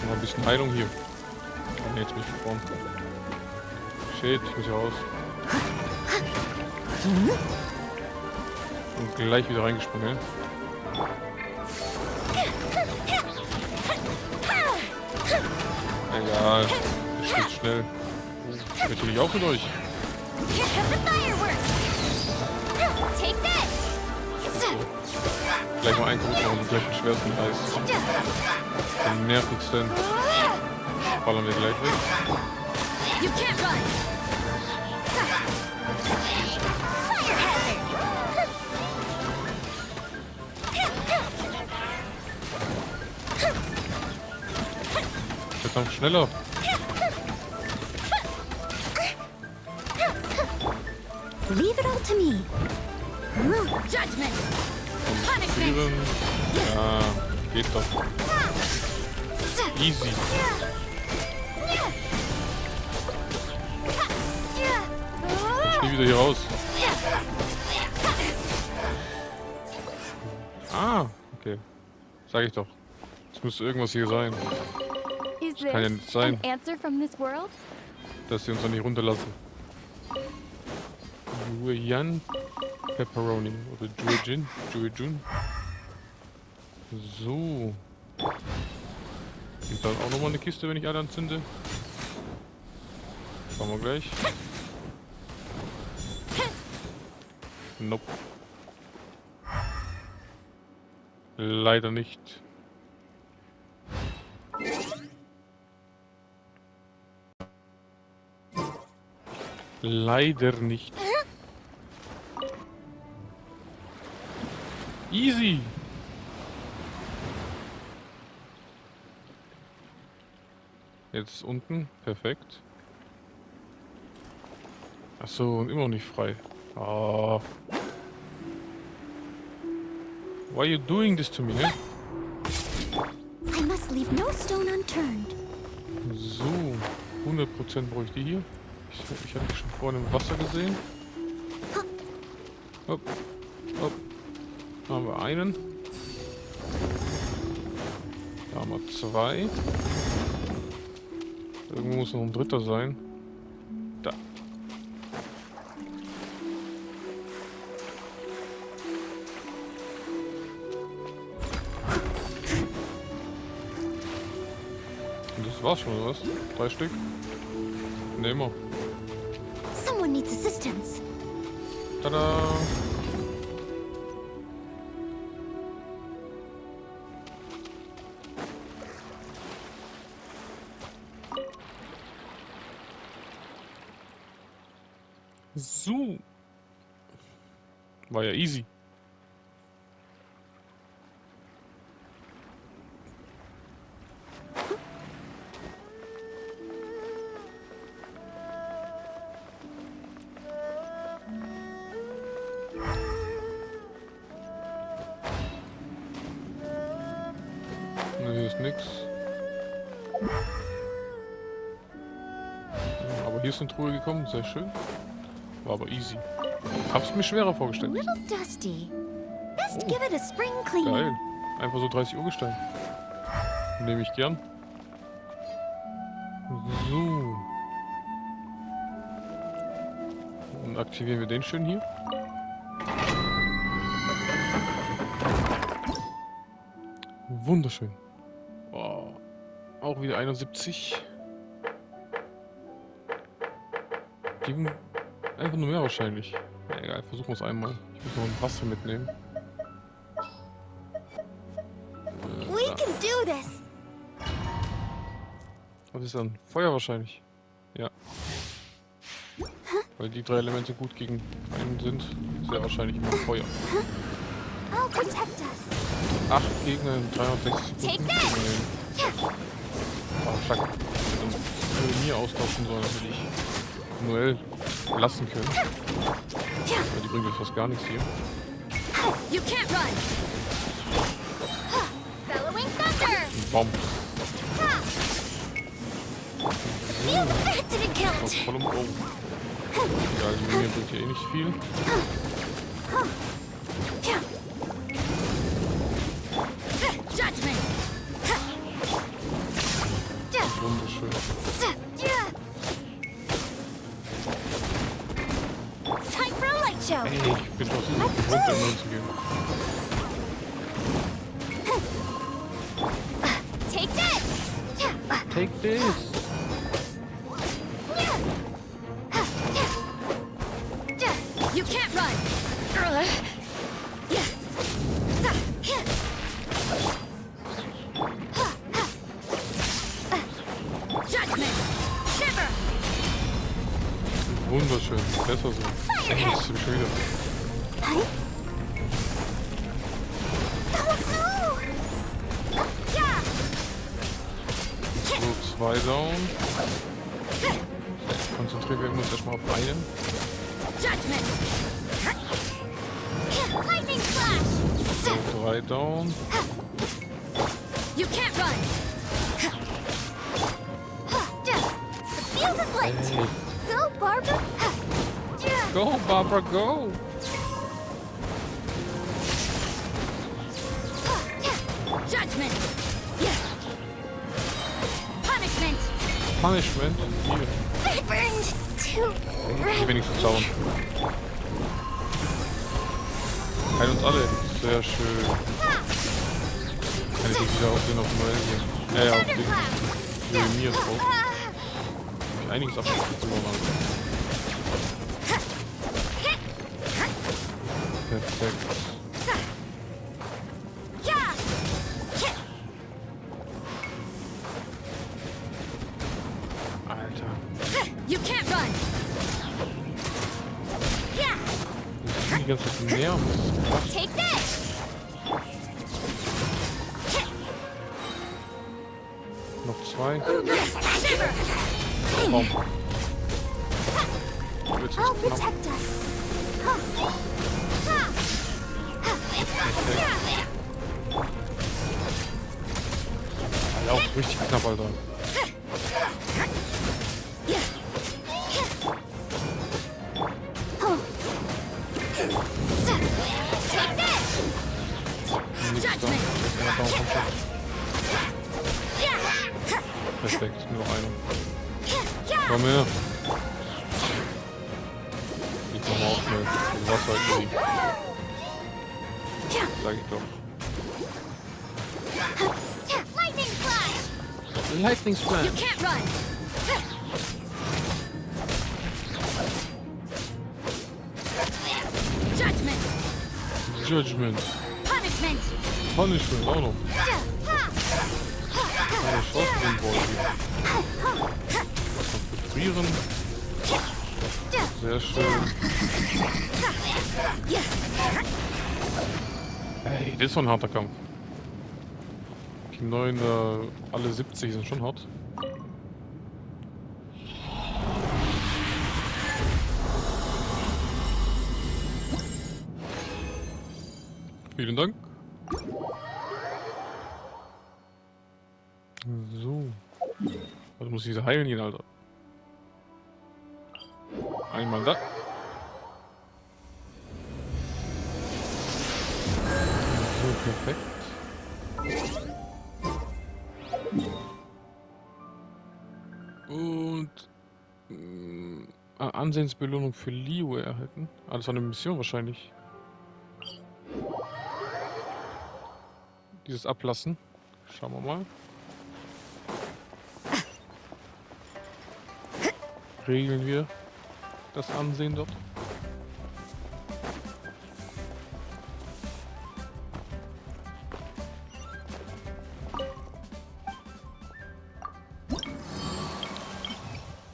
Noch ein bisschen Heilung hier. Oh, ne, jetzt bin ich verbraucht. Shit, ich muss hier raus. Und gleich wieder reingesprungen. Egal. Ich bin schnell. Ich bin auch mit euch. Here come the fireworks! Take this! Gleich mal einen Gruß machen und gleich den schwersten Eis. Den nervigsten. Ballern wir gleich weg. You can't run! Fire hazard! Verdammt schneller. Leave it all to me. Judgment! Punishment! Frieren. Ja, geht doch. Easy. Ich gehe wieder hier raus. Ah, okay. Sag ich doch. Es müsste irgendwas hier sein. Is Kann ja nicht sein, an answer from this world? dass sie uns dann nicht runterlassen. Julian Pepperoni oder Julian. So. Und dann auch nochmal eine Kiste, wenn ich alle anzünde. Schauen wir gleich. Nope. Leider nicht. Leider nicht. Easy. Jetzt unten. Perfekt. Achso, und immer noch nicht frei. Oh. Why are you doing this to me, ne? I must leave no stone unturned. So. 100% brauche ich die hier. Ich hatte die schon vorhin im Wasser gesehen. Hopp. Hopp. Da haben wir einen. Da haben wir zwei. Irgendwo muss noch ein dritter sein. Da. Und das war's schon, oder was? 3 Stück? Nehmen wir. Someone needs assistance. Tada! So. War ja easy. Hier ist nix. Aber hier ist eine Truhe gekommen, sehr schön. War aber easy. Hab's mir schwerer A vorgestellt. little dusty. Best give it a spring cleaning. Geil. Einfach so 30 Uhr Gestein. Nehme ich gern. So. Und aktivieren wir den schön hier. Wunderschön. Oh. Auch wieder 71. Geben einfach nur mehr wahrscheinlich. Na egal, versuchen wir es einmal. Ich muss noch ein Wasser mitnehmen. We can do this. Was ist dann? Feuer wahrscheinlich. Ja. Weil die 3 Elemente gut gegen einen sind. Sehr wahrscheinlich immer Feuer. I'll protect us. 8 Gegner in 360 Sekunden. Ah, fuck. Dann mir austauschen sollen, hätte ich Noel lassen können. Weil die bringt jetzt fast gar nichts hier. You can't run. Bellowing thunder. Bomb. Feels affected and killed. Aus vollem Ohr. Ja, die Menge bringt hier eh nicht viel. Judgment. Wunderschön. Ey, ich bin doch so gewohnt, da zu gehen. Take this! Take this! You can't run! Judgment! Shiver! Wunderschön. Besser so. Ey, das ist schon wieder. So, 2 down. Konzentrieren wir uns erstmal auf einen. Judgment! Lightning flash! So, 3 down. You can't run! The fuse is lit! Ey. Go, Barbara! Go, Barbara, go! Judgment! Punishment! Punishment. Hier. I burned too Hier wenigstens zaubern. Heil uns alle. Sehr schön. Kann ich nicht wieder auf den gehen. Ja, auf den mir drauf. Einiges auf den zu machen. Perfekt. Alter. You can't run! Das ist die ganze Zeit nerven. Take this! Noch 2. Shiver! Komm. I'll protect us. Alter, auch richtig knapp, Alter. Take this! Nichts da. Ja, komm schon. Perfekt, nur noch einer. Komm her. Ich komm auch schnell. Das Wasser kriegen. Sag ich doch. Lightning flash! Lightning Splash. You can't run! Judgment! Judgment. Punishment! Punishment auch noch. Eine Shotgun-Ball hier. Konzentrieren. Sehr schön. Ey, das ist so ein harter Kampf. Die neuen, alle 70 sind schon hart. Vielen Dank. So. Also muss ich diese heilen gehen, Alter. Einmal da. So, perfekt. Und Ansehensbelohnung für Liu erhalten. Alles an der Mission wahrscheinlich. Dieses Ablassen. Schauen wir mal. Regeln wir das Ansehen dort.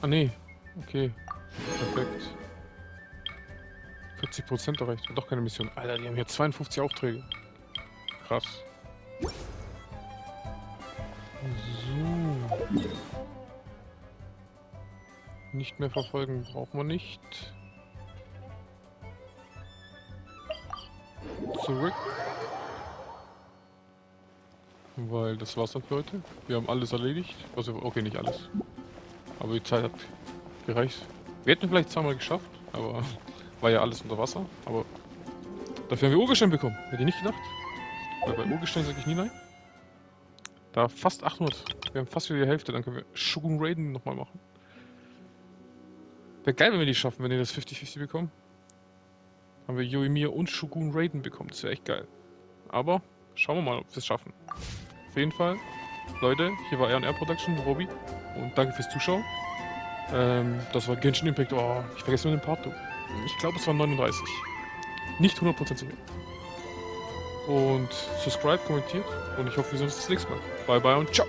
Ah nee, okay. Perfekt. 40% erreicht. Doch keine Mission. Alter, die haben hier 52 Aufträge. Krass. So. Nicht mehr verfolgen braucht man nicht. Zurück. Weil das war's dann für heute. Wir haben alles erledigt. Also, okay, nicht alles. Aber die Zeit hat gereicht. Wir hätten vielleicht zweimal geschafft, aber war ja alles unter Wasser. Aber dafür haben wir Urgestein bekommen. Hätte ich nicht gedacht. Weil bei Urgestein sage ich nie nein. Da fast 800. Wir haben fast wieder die Hälfte. Dann können wir Shogun Raiden nochmal machen. Wäre geil, wenn wir die schaffen, wenn wir das 50-50 bekommen. haben wir Yoimiya und Shogun Raiden bekommen. Das wäre echt geil. Aber schauen wir mal, ob wir es schaffen. Auf jeden Fall, Leute, hier war R&R Production, Robi. Und danke fürs Zuschauen. Das war Genshin Impact. Oh, ich vergesse nur den Part. Ich glaube, es waren 39. Nicht 100% sicher. Und subscribe, kommentiert. Und ich hoffe, wir sehen uns das nächste Mal. Bye bye und ciao.